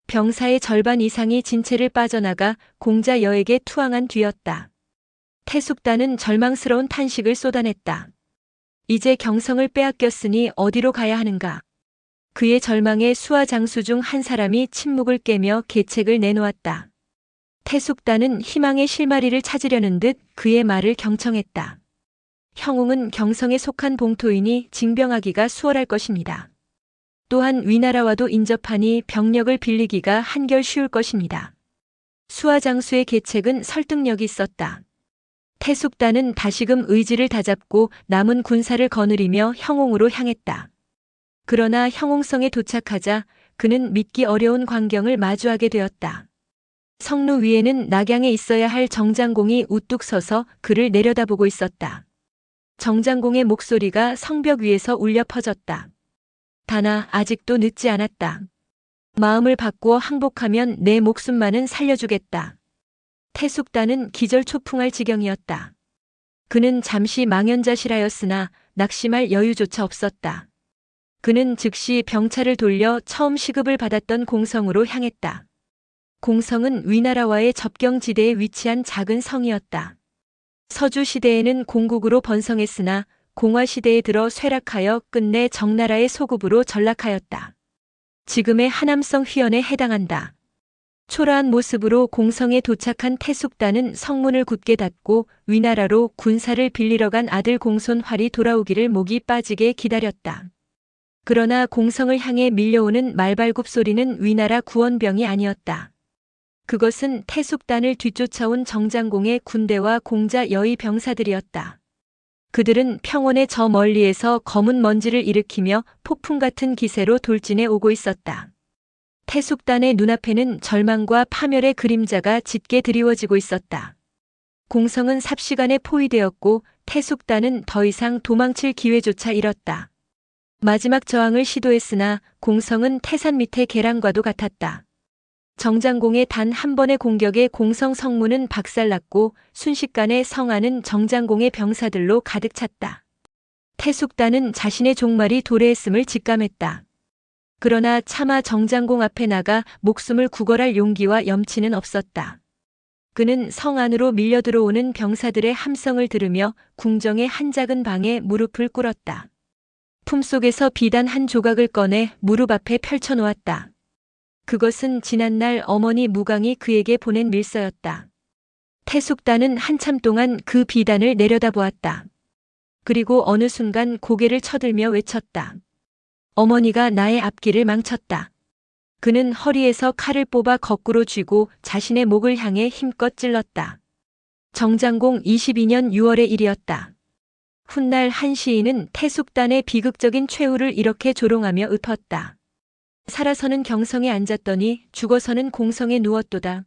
병사의 절반 이상이 진체를 빠져나가 공자 여에게 투항한 뒤였다. 태숙단은 절망스러운 탄식을 쏟아냈다. 이제 경성을 빼앗겼으니 어디로 가야 하는가? 그의 절망에 수하 장수 중 한 사람이 침묵을 깨며 계책을 내놓았다. 태숙단은 희망의 실마리를 찾으려는 듯 그의 말을 경청했다. 형웅은 경성에 속한 봉토이니 징병하기가 수월할 것입니다. 또한 위나라와도 인접하니 병력을 빌리기가 한결 쉬울 것입니다. 수하 장수의 계책은 설득력이 있었다. 태숙단은 다시금 의지를 다잡고 남은 군사를 거느리며 형홍으로 향했다. 그러나 형홍성에 도착하자 그는 믿기 어려운 광경을 마주하게 되었다. 성루 위에는 낙양에 있어야 할 정장공이 우뚝 서서 그를 내려다보고 있었다. 정장공의 목소리가 성벽 위에서 울려 퍼졌다. 다나 아직도 늦지 않았다. 마음을 바꾸어 항복하면 내 목숨만은 살려주겠다. 태숙단은 기절초풍할 지경이었다. 그는 잠시 망연자실하였으나 낙심할 여유조차 없었다. 그는 즉시 병차를 돌려 처음 시급을 받았던 공성으로 향했다. 공성은 위나라와의 접경지대에 위치한 작은 성이었다. 서주시대에는 공국으로 번성했으나 공화시대에 들어 쇠락하여 끝내 정나라의 소급으로 전락하였다. 지금의 하남성 휘연에 해당한다. 초라한 모습으로 공성에 도착한 태숙단은 성문을 굳게 닫고 위나라로 군사를 빌리러 간 아들 공손활이 돌아오기를 목이 빠지게 기다렸다. 그러나 공성을 향해 밀려오는 말발굽 소리는 위나라 구원병이 아니었다. 그것은 태숙단을 뒤쫓아온 정장공의 군대와 공자 여의 병사들이었다. 그들은 평원의 저 멀리에서 검은 먼지를 일으키며 폭풍 같은 기세로 돌진해 오고 있었다. 태숙단의 눈앞에는 절망과 파멸의 그림자가 짙게 드리워지고 있었다. 공성은 삽시간에 포위되었고 태숙단은 더 이상 도망칠 기회조차 잃었다. 마지막 저항을 시도했으나 공성은 태산 밑의 계란과도 같았다. 정장공의 단 한 번의 공격에 공성 성문은 박살났고 순식간에 성 안은 정장공의 병사들로 가득 찼다. 태숙단은 자신의 종말이 도래했음을 직감했다. 그러나 차마 정장공 앞에 나가 목숨을 구걸할 용기와 염치는 없었다. 그는 성 안으로 밀려 들어오는 병사들의 함성을 들으며 궁정의 한 작은 방에 무릎을 꿇었다. 품속에서 비단 한 조각을 꺼내 무릎 앞에 펼쳐놓았다. 그것은 지난날 어머니 무강이 그에게 보낸 밀서였다. 태숙단은 한참 동안 그 비단을 내려다보았다. 그리고 어느 순간 고개를 쳐들며 외쳤다. 어머니가 나의 앞길을 망쳤다. 그는 허리에서 칼을 뽑아 거꾸로 쥐고 자신의 목을 향해 힘껏 찔렀다. 정장공 22년 6월의 일이었다. 훗날 한 시인은 태숙단의 비극적인 최후를 이렇게 조롱하며 읊었다. 살아서는 경성에 앉았더니 죽어서는 공성에 누웠도다.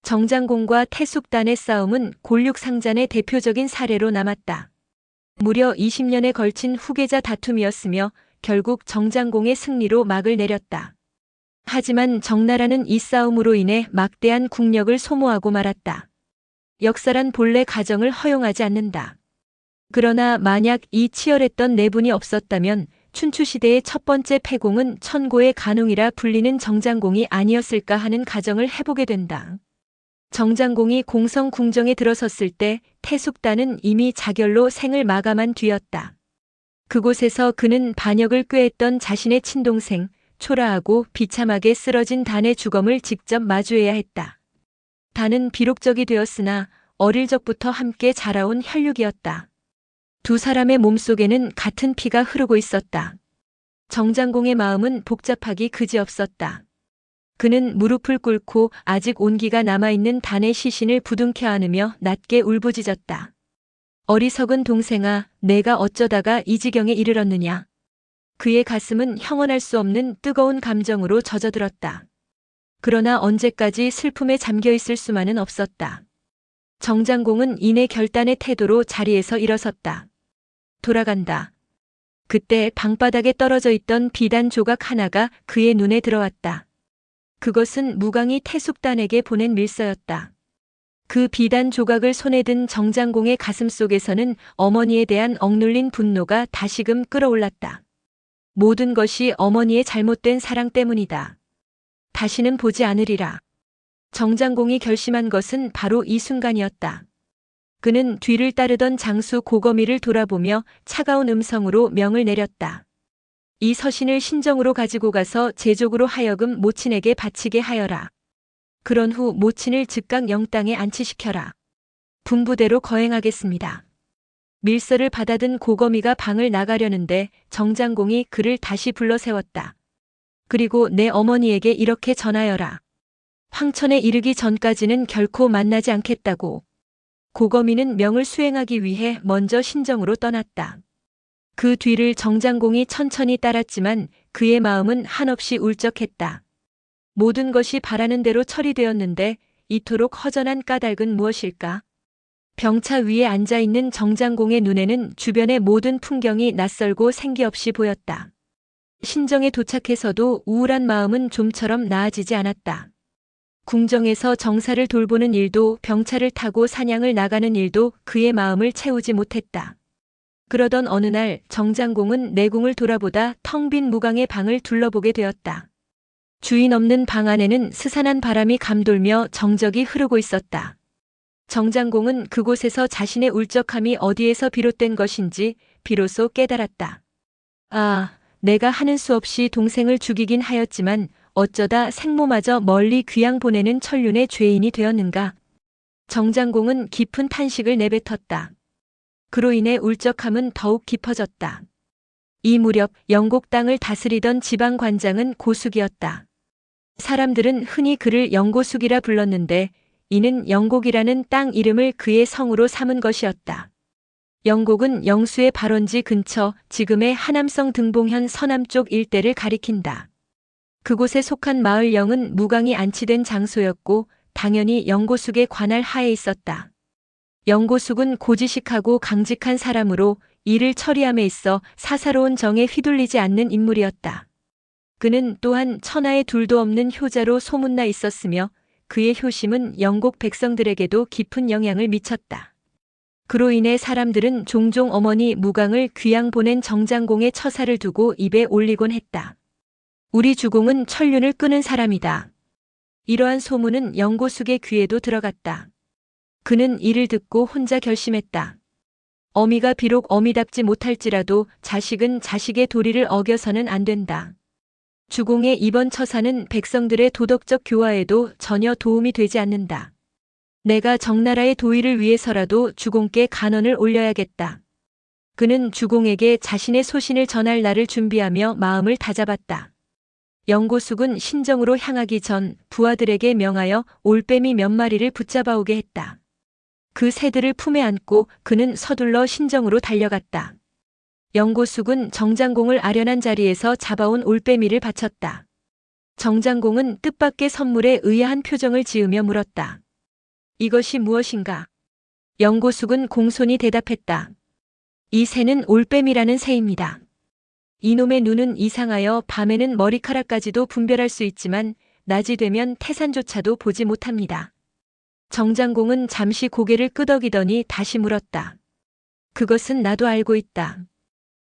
정장공과 태숙단의 싸움은 골육상잔의 대표적인 사례로 남았다. 무려 20년에 걸친 후계자 다툼이었으며 결국 정장공의 승리로 막을 내렸다. 하지만 정나라는 이 싸움으로 인해 막대한 국력을 소모하고 말았다. 역사란 본래 가정을 허용하지 않는다. 그러나 만약 이 치열했던 내분이 없었다면 춘추시대의 첫 번째 패공은 천고의 간웅이라 불리는 정장공이 아니었을까 하는 가정을 해보게 된다. 정장공이 공성 궁정에 들어섰을 때 태숙단은 이미 자결로 생을 마감한 뒤였다. 그곳에서 그는 반역을 꾀했던 자신의 친동생, 초라하고 비참하게 쓰러진 단의 주검을 직접 마주해야 했다. 단은 비록 적이 되었으나 어릴 적부터 함께 자라온 혈육이었다. 두 사람의 몸속에는 같은 피가 흐르고 있었다. 정장공의 마음은 복잡하기 그지없었다. 그는 무릎을 꿇고 아직 온기가 남아있는 단의 시신을 부둥켜 안으며 낮게 울부짖었다. 어리석은 동생아, 내가 어쩌다가 이 지경에 이르렀느냐. 그의 가슴은 형언할 수 없는 뜨거운 감정으로 젖어들었다. 그러나 언제까지 슬픔에 잠겨 있을 수만은 없었다. 정장공은 이내 결단의 태도로 자리에서 일어섰다. 돌아간다. 그때 방바닥에 떨어져 있던 비단 조각 하나가 그의 눈에 들어왔다. 그것은 무강이 태숙단에게 보낸 밀서였다. 그 비단 조각을 손에 든 정장공의 가슴 속에서는 어머니에 대한 억눌린 분노가 다시금 끓어올랐다. 모든 것이 어머니의 잘못된 사랑 때문이다. 다시는 보지 않으리라. 정장공이 결심한 것은 바로 이 순간이었다. 그는 뒤를 따르던 장수 고거미를 돌아보며 차가운 음성으로 명을 내렸다. 이 서신을 신정으로 가지고 가서 제족으로 하여금 모친에게 바치게 하여라. 그런 후 모친을 즉각 영땅에 안치시켜라. 분부대로 거행하겠습니다. 밀서를 받아든 고거미가 방을 나가려는데 정장공이 그를 다시 불러 세웠다. 그리고 내 어머니에게 이렇게 전하여라. 황천에 이르기 전까지는 결코 만나지 않겠다고. 고거미는 명을 수행하기 위해 먼저 신정으로 떠났다. 그 뒤를 정장공이 천천히 따랐지만 그의 마음은 한없이 울적했다. 모든 것이 바라는 대로 처리되었는데 이토록 허전한 까닭은 무엇일까? 병차 위에 앉아있는 정장공의 눈에는 주변의 모든 풍경이 낯설고 생기없이 보였다. 신정에 도착해서도 우울한 마음은 좀처럼 나아지지 않았다. 궁정에서 정사를 돌보는 일도 병차를 타고 사냥을 나가는 일도 그의 마음을 채우지 못했다. 그러던 어느 날 정장공은 내궁을 돌아보다 텅 빈 무강의 방을 둘러보게 되었다. 주인 없는 방 안에는 스산한 바람이 감돌며 정적이 흐르고 있었다. 정장공은 그곳에서 자신의 울적함이 어디에서 비롯된 것인지 비로소 깨달았다. 아, 내가 하는 수 없이 동생을 죽이긴 하였지만 어쩌다 생모마저 멀리 귀양 보내는 천륜의 죄인이 되었는가. 정장공은 깊은 탄식을 내뱉었다. 그로 인해 울적함은 더욱 깊어졌다. 이 무렵 영곡 땅을 다스리던 지방관장은 고숙이었다. 사람들은 흔히 그를 영고숙이라 불렀는데 이는 영곡이라는 땅 이름을 그의 성으로 삼은 것이었다. 영곡은 영수의 발원지 근처 지금의 하남성 등봉현 서남쪽 일대를 가리킨다. 그곳에 속한 마을영은 무강이 안치된 장소였고 당연히 영고숙의 관할 하에 있었다. 영고숙은 고지식하고 강직한 사람으로 일을 처리함에 있어 사사로운 정에 휘둘리지 않는 인물이었다. 그는 또한 천하에 둘도 없는 효자로 소문나 있었으며 그의 효심은 영곡 백성들에게도 깊은 영향을 미쳤다. 그로 인해 사람들은 종종 어머니 무강을 귀양 보낸 정장공의 처사를 두고 입에 올리곤 했다. 우리 주공은 천륜을 끄는 사람이다. 이러한 소문은 영고숙의 귀에도 들어갔다. 그는 이를 듣고 혼자 결심했다. 어미가 비록 어미답지 못할지라도 자식은 자식의 도리를 어겨서는 안 된다. 주공의 이번 처사는 백성들의 도덕적 교화에도 전혀 도움이 되지 않는다. 내가 정나라의 도의를 위해서라도 주공께 간언을 올려야겠다. 그는 주공에게 자신의 소신을 전할 날을 준비하며 마음을 다잡았다. 영고숙은 신정으로 향하기 전 부하들에게 명하여 올빼미 몇 마리를 붙잡아 오게 했다. 그 새들을 품에 안고 그는 서둘러 신정으로 달려갔다. 영고숙은 정장공을 아련한 자리에서 잡아온 올빼미를 바쳤다. 정장공은 뜻밖의 선물에 의아한 표정을 지으며 물었다. 이것이 무엇인가? 영고숙은 공손히 대답했다. 이 새는 올빼미라는 새입니다. 이놈의 눈은 이상하여 밤에는 머리카락까지도 분별할 수 있지만 낮이 되면 태산조차도 보지 못합니다. 정장공은 잠시 고개를 끄덕이더니 다시 물었다. 그것은 나도 알고 있다.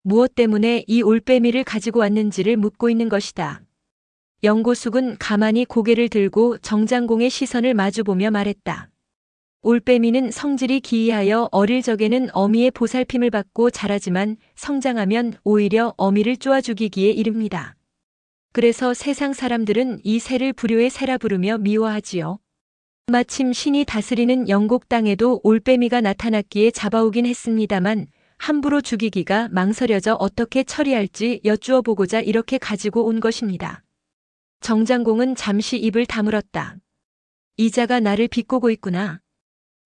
무엇 때문에 이 올빼미를 가지고 왔는지를 묻고 있는 것이다. 영고숙은 가만히 고개를 들고 정장공의 시선을 마주보며 말했다. 올빼미는 성질이 기이하여 어릴 적에는 어미의 보살핌을 받고 자라지만 성장하면 오히려 어미를 쪼아 죽이기에 이릅니다. 그래서 세상 사람들은 이 새를 불효의 새라 부르며 미워하지요. 마침 신이 다스리는 영곡 땅에도 올빼미가 나타났기에 잡아오긴 했습니다만 함부로 죽이기가 망설여져 어떻게 처리할지 여쭈어 보고자 이렇게 가지고 온 것입니다. 정장공은 잠시 입을 다물었다. 이자가 나를 비꼬고 있구나.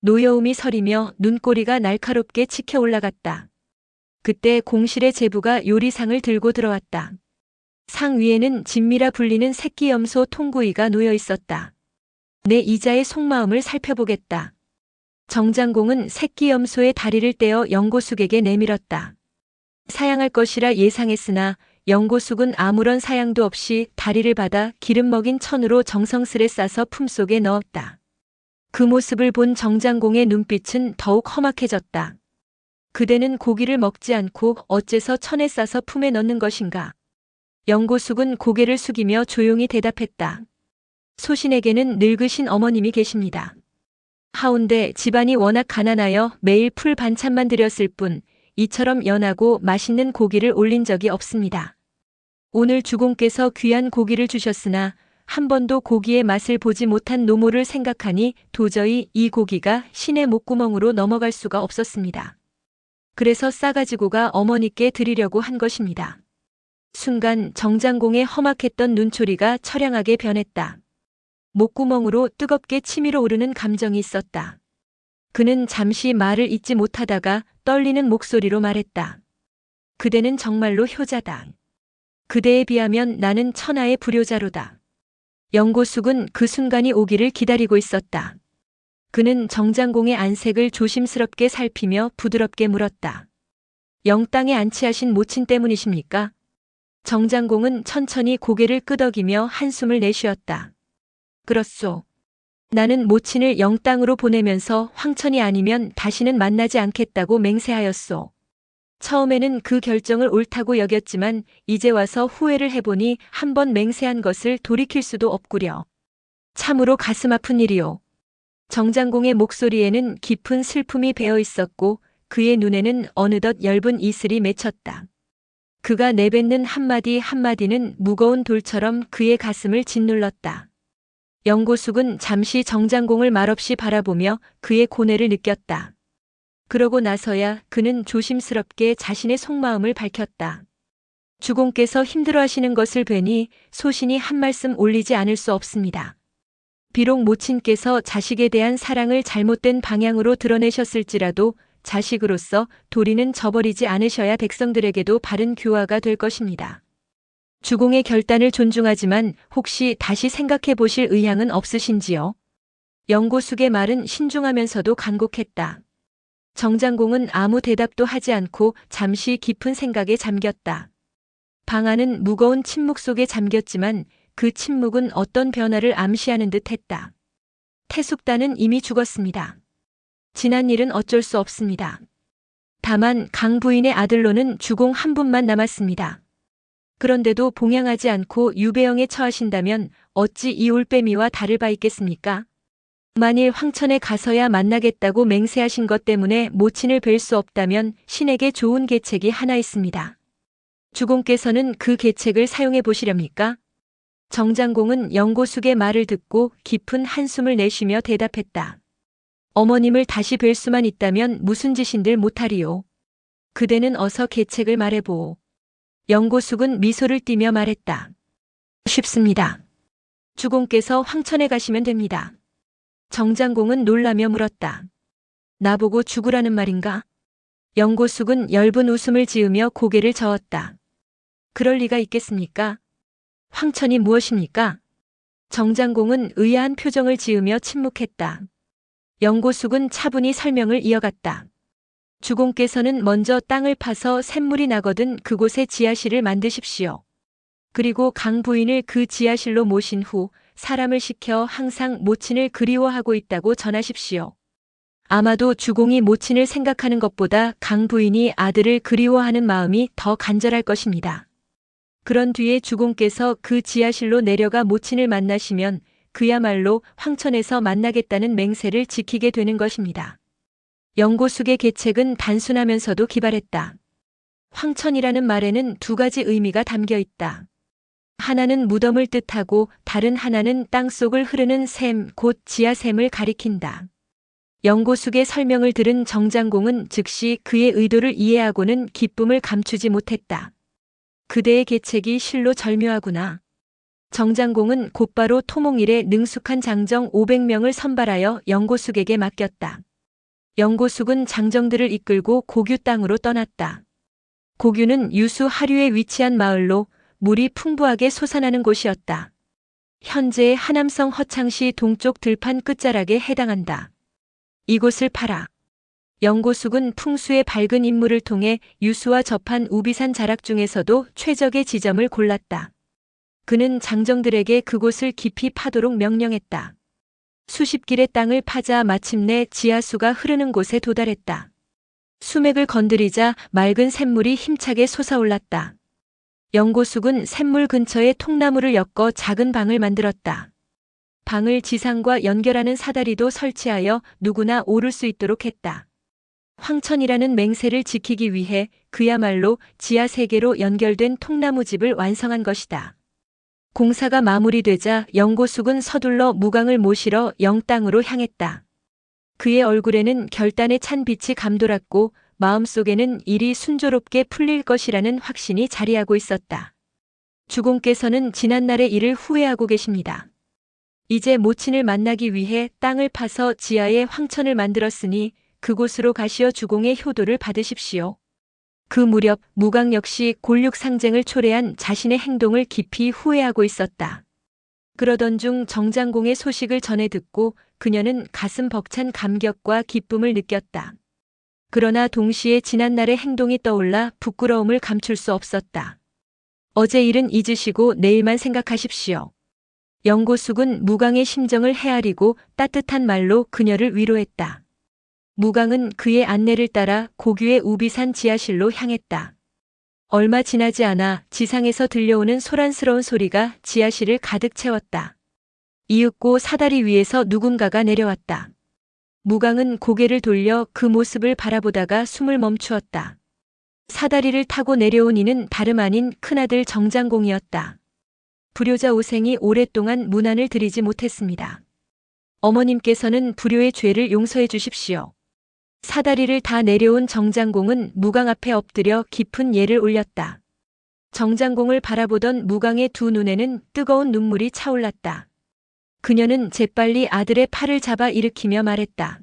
노여움이 서리며 눈꼬리가 날카롭게 치켜 올라갔다. 그때 공실의 제부가 요리상을 들고 들어왔다. 상 위에는 진미라 불리는 새끼 염소 통구이가 놓여 있었다. 내 이자의 속마음을 살펴보겠다. 정장공은 새끼 염소의 다리를 떼어 영고숙에게 내밀었다. 사양할 것이라 예상했으나 영고숙은 아무런 사양도 없이 다리를 받아 기름 먹인 천으로 정성스레 싸서 품속에 넣었다. 그 모습을 본 정장공의 눈빛은 더욱 험악해졌다. 그대는 고기를 먹지 않고 어째서 천에 싸서 품에 넣는 것인가? 영고숙은 고개를 숙이며 조용히 대답했다. 소신에게는 늙으신 어머님이 계십니다. 하운데 집안이 워낙 가난하여 매일 풀 반찬만 드렸을 뿐 이처럼 연하고 맛있는 고기를 올린 적이 없습니다. 오늘 주공께서 귀한 고기를 주셨으나 한 번도 고기의 맛을 보지 못한 노모를 생각하니 도저히 이 고기가 신의 목구멍으로 넘어갈 수가 없었습니다. 그래서 싸가지고 가 어머니께 드리려고 한 것입니다. 순간 정장공의 험악했던 눈초리가 처량하게 변했다. 목구멍으로 뜨겁게 치밀어 오르는 감정이 있었다. 그는 잠시 말을 잇지 못하다가 떨리는 목소리로 말했다. 그대는 정말로 효자다. 그대에 비하면 나는 천하의 불효자로다. 영고숙은 그 순간이 오기를 기다리고 있었다. 그는 정장공의 안색을 조심스럽게 살피며 부드럽게 물었다. 영땅에 안치하신 모친 때문이십니까? 정장공은 천천히 고개를 끄덕이며 한숨을 내쉬었다. 그렇소. 나는 모친을 영땅으로 보내면서 황천이 아니면 다시는 만나지 않겠다고 맹세하였소. 처음에는 그 결정을 옳다고 여겼지만 이제 와서 후회를 해보니 한 번 맹세한 것을 돌이킬 수도 없구려. 참으로 가슴 아픈 일이오. 정장공의 목소리에는 깊은 슬픔이 배어 있었고 그의 눈에는 어느덧 엷은 이슬이 맺혔다. 그가 내뱉는 한마디 한마디는 무거운 돌처럼 그의 가슴을 짓눌렀다. 영고숙은 잠시 정장공을 말없이 바라보며 그의 고뇌를 느꼈다. 그러고 나서야 그는 조심스럽게 자신의 속마음을 밝혔다. 주공께서 힘들어하시는 것을 뵈니 소신이 한 말씀 올리지 않을 수 없습니다. 비록 모친께서 자식에 대한 사랑을 잘못된 방향으로 드러내셨을지라도 자식으로서 도리는 저버리지 않으셔야 백성들에게도 바른 교화가 될 것입니다. 주공의 결단을 존중하지만 혹시 다시 생각해 보실 의향은 없으신지요? 영고숙의 말은 신중하면서도 간곡했다. 정장공은 아무 대답도 하지 않고 잠시 깊은 생각에 잠겼다. 방 안은 무거운 침묵 속에 잠겼지만 그 침묵은 어떤 변화를 암시하는 듯 했다. 태숙단은 이미 죽었습니다. 지난 일은 어쩔 수 없습니다. 다만 강 부인의 아들로는 주공 한 분만 남았습니다. 그런데도 봉양하지 않고 유배형에 처하신다면 어찌 이 올빼미와 다를 바 있겠습니까? 만일 황천에 가서야 만나겠다고 맹세하신 것 때문에 모친을 뵐 수 없다면 신에게 좋은 계책이 하나 있습니다. 주공께서는 그 계책을 사용해 보시렵니까? 정장공은 영고숙의 말을 듣고 깊은 한숨을 내쉬며 대답했다. 어머님을 다시 뵐 수만 있다면 무슨 짓인들 못하리요. 그대는 어서 계책을 말해보오. 영고숙은 미소를 띠며 말했다. 쉽습니다. 주공께서 황천에 가시면 됩니다. 정장공은 놀라며 물었다. 나보고 죽으라는 말인가? 영고숙은 엷은 웃음을 지으며 고개를 저었다. 그럴 리가 있겠습니까? 황천이 무엇입니까? 정장공은 의아한 표정을 지으며 침묵했다. 영고숙은 차분히 설명을 이어갔다. 주공께서는 먼저 땅을 파서 샘물이 나거든 그곳에 지하실을 만드십시오. 그리고 강 부인을 그 지하실로 모신 후 사람을 시켜 항상 모친을 그리워하고 있다고 전하십시오. 아마도 주공이 모친을 생각하는 것보다 강 부인이 아들을 그리워하는 마음이 더 간절할 것입니다. 그런 뒤에 주공께서 그 지하실로 내려가 모친을 만나시면 그야말로 황천에서 만나겠다는 맹세를 지키게 되는 것입니다. 영고숙의 계책은 단순하면서도 기발했다. 황천이라는 말에는 두 가지 의미가 담겨 있다. 하나는 무덤을 뜻하고 다른 하나는 땅속을 흐르는 샘, 곧 지하샘을 가리킨다. 영고숙의 설명을 들은 정장공은 즉시 그의 의도를 이해하고는 기쁨을 감추지 못했다. 그대의 계책이 실로 절묘하구나. 정장공은 곧바로 토목일에 능숙한 장정 500명을 선발하여 영고숙에게 맡겼다. 영고숙은 장정들을 이끌고 고규 땅으로 떠났다. 고규는 유수 하류에 위치한 마을로 물이 풍부하게 솟아나는 곳이었다. 현재의 하남성 허창시 동쪽 들판 끝자락에 해당한다. 이곳을 파라. 영고숙은 풍수의 밝은 인물을 통해 유수와 접한 우비산 자락 중에서도 최적의 지점을 골랐다. 그는 장정들에게 그곳을 깊이 파도록 명령했다. 수십 길의 땅을 파자 마침내 지하수가 흐르는 곳에 도달했다. 수맥을 건드리자 맑은 샘물이 힘차게 솟아올랐다. 영고숙은 샘물 근처에 통나무를 엮어 작은 방을 만들었다. 방을 지상과 연결하는 사다리도 설치하여 누구나 오를 수 있도록 했다. 황천이라는 맹세를 지키기 위해 그야말로 지하 세계로 연결된 통나무집을 완성한 것이다. 공사가 마무리되자 영고숙은 서둘러 무강을 모시러 영땅으로 향했다. 그의 얼굴에는 결단에 찬 빛이 감돌았고 마음속에는 일이 순조롭게 풀릴 것이라는 확신이 자리하고 있었다. 주공께서는 지난날의 일을 후회하고 계십니다. 이제 모친을 만나기 위해 땅을 파서 지하에 황천을 만들었으니 그곳으로 가시어 주공의 효도를 받으십시오. 그 무렵 무강 역시 골육상쟁을 초래한 자신의 행동을 깊이 후회하고 있었다. 그러던 중 정장공의 소식을 전해 듣고 그녀는 가슴 벅찬 감격과 기쁨을 느꼈다. 그러나 동시에 지난날의 행동이 떠올라 부끄러움을 감출 수 없었다. 어제 일은 잊으시고 내일만 생각하십시오. 영고숙은 무강의 심정을 헤아리고 따뜻한 말로 그녀를 위로했다. 무강은 그의 안내를 따라 고규의 우비산 지하실로 향했다. 얼마 지나지 않아 지상에서 들려오는 소란스러운 소리가 지하실을 가득 채웠다. 이윽고 사다리 위에서 누군가가 내려왔다. 무강은 고개를 돌려 그 모습을 바라보다가 숨을 멈추었다. 사다리를 타고 내려온 이는 다름 아닌 큰아들 정장공이었다. 불효자 오생이 오랫동안 문안을 드리지 못했습니다. 어머님께서는 불효의 죄를 용서해 주십시오. 사다리를 다 내려온 정장공은 무강 앞에 엎드려 깊은 예를 올렸다. 정장공을 바라보던 무강의 두 눈에는 뜨거운 눈물이 차올랐다. 그녀는 재빨리 아들의 팔을 잡아 일으키며 말했다.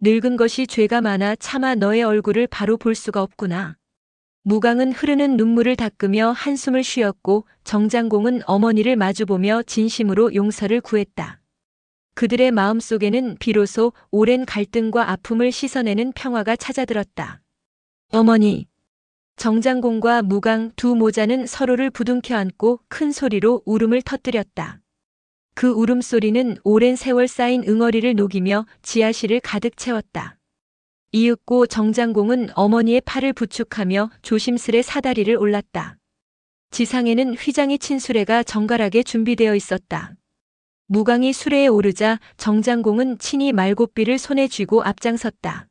늙은 것이 죄가 많아 차마 너의 얼굴을 바로 볼 수가 없구나. 무강은 흐르는 눈물을 닦으며 한숨을 쉬었고 정장공은 어머니를 마주보며 진심으로 용서를 구했다. 그들의 마음속에는 비로소 오랜 갈등과 아픔을 씻어내는 평화가 찾아들었다. 어머니. 정장공과 무강 두 모자는 서로를 부둥켜 안고 큰 소리로 울음을 터뜨렸다. 그 울음소리는 오랜 세월 쌓인 응어리를 녹이며 지하실을 가득 채웠다. 이윽고 정장공은 어머니의 팔을 부축하며 조심스레 사다리를 올랐다. 지상에는 휘장이 친 수레가 정갈하게 준비되어 있었다. 무강이 수레에 오르자 정장공은 친히 말곶비를 손에 쥐고 앞장섰다.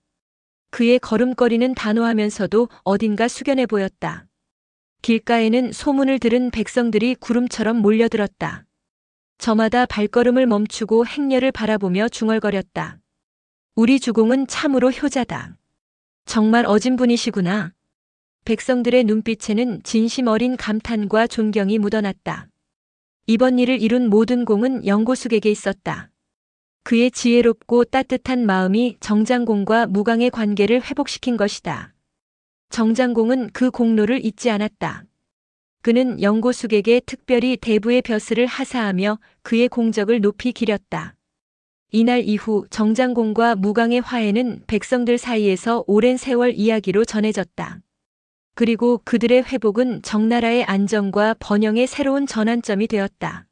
그의 걸음걸이는 단호하면서도 어딘가 숙연해 보였다. 길가에는 소문을 들은 백성들이 구름처럼 몰려들었다. 저마다 발걸음을 멈추고 행렬을 바라보며 중얼거렸다. 우리 주공은 참으로 효자다. 정말 어진 분이시구나. 백성들의 눈빛에는 진심 어린 감탄과 존경이 묻어났다. 이번 일을 이룬 모든 공은 영고숙에게 있었다. 그의 지혜롭고 따뜻한 마음이 정장공과 무강의 관계를 회복시킨 것이다. 정장공은 그 공로를 잊지 않았다. 그는 영고숙에게 특별히 대부의 벼슬을 하사하며 그의 공적을 높이 기렸다. 이날 이후 정장공과 무강의 화해는 백성들 사이에서 오랜 세월 이야기로 전해졌다. 그리고 그들의 회복은 정나라의 안정과 번영의 새로운 전환점이 되었다.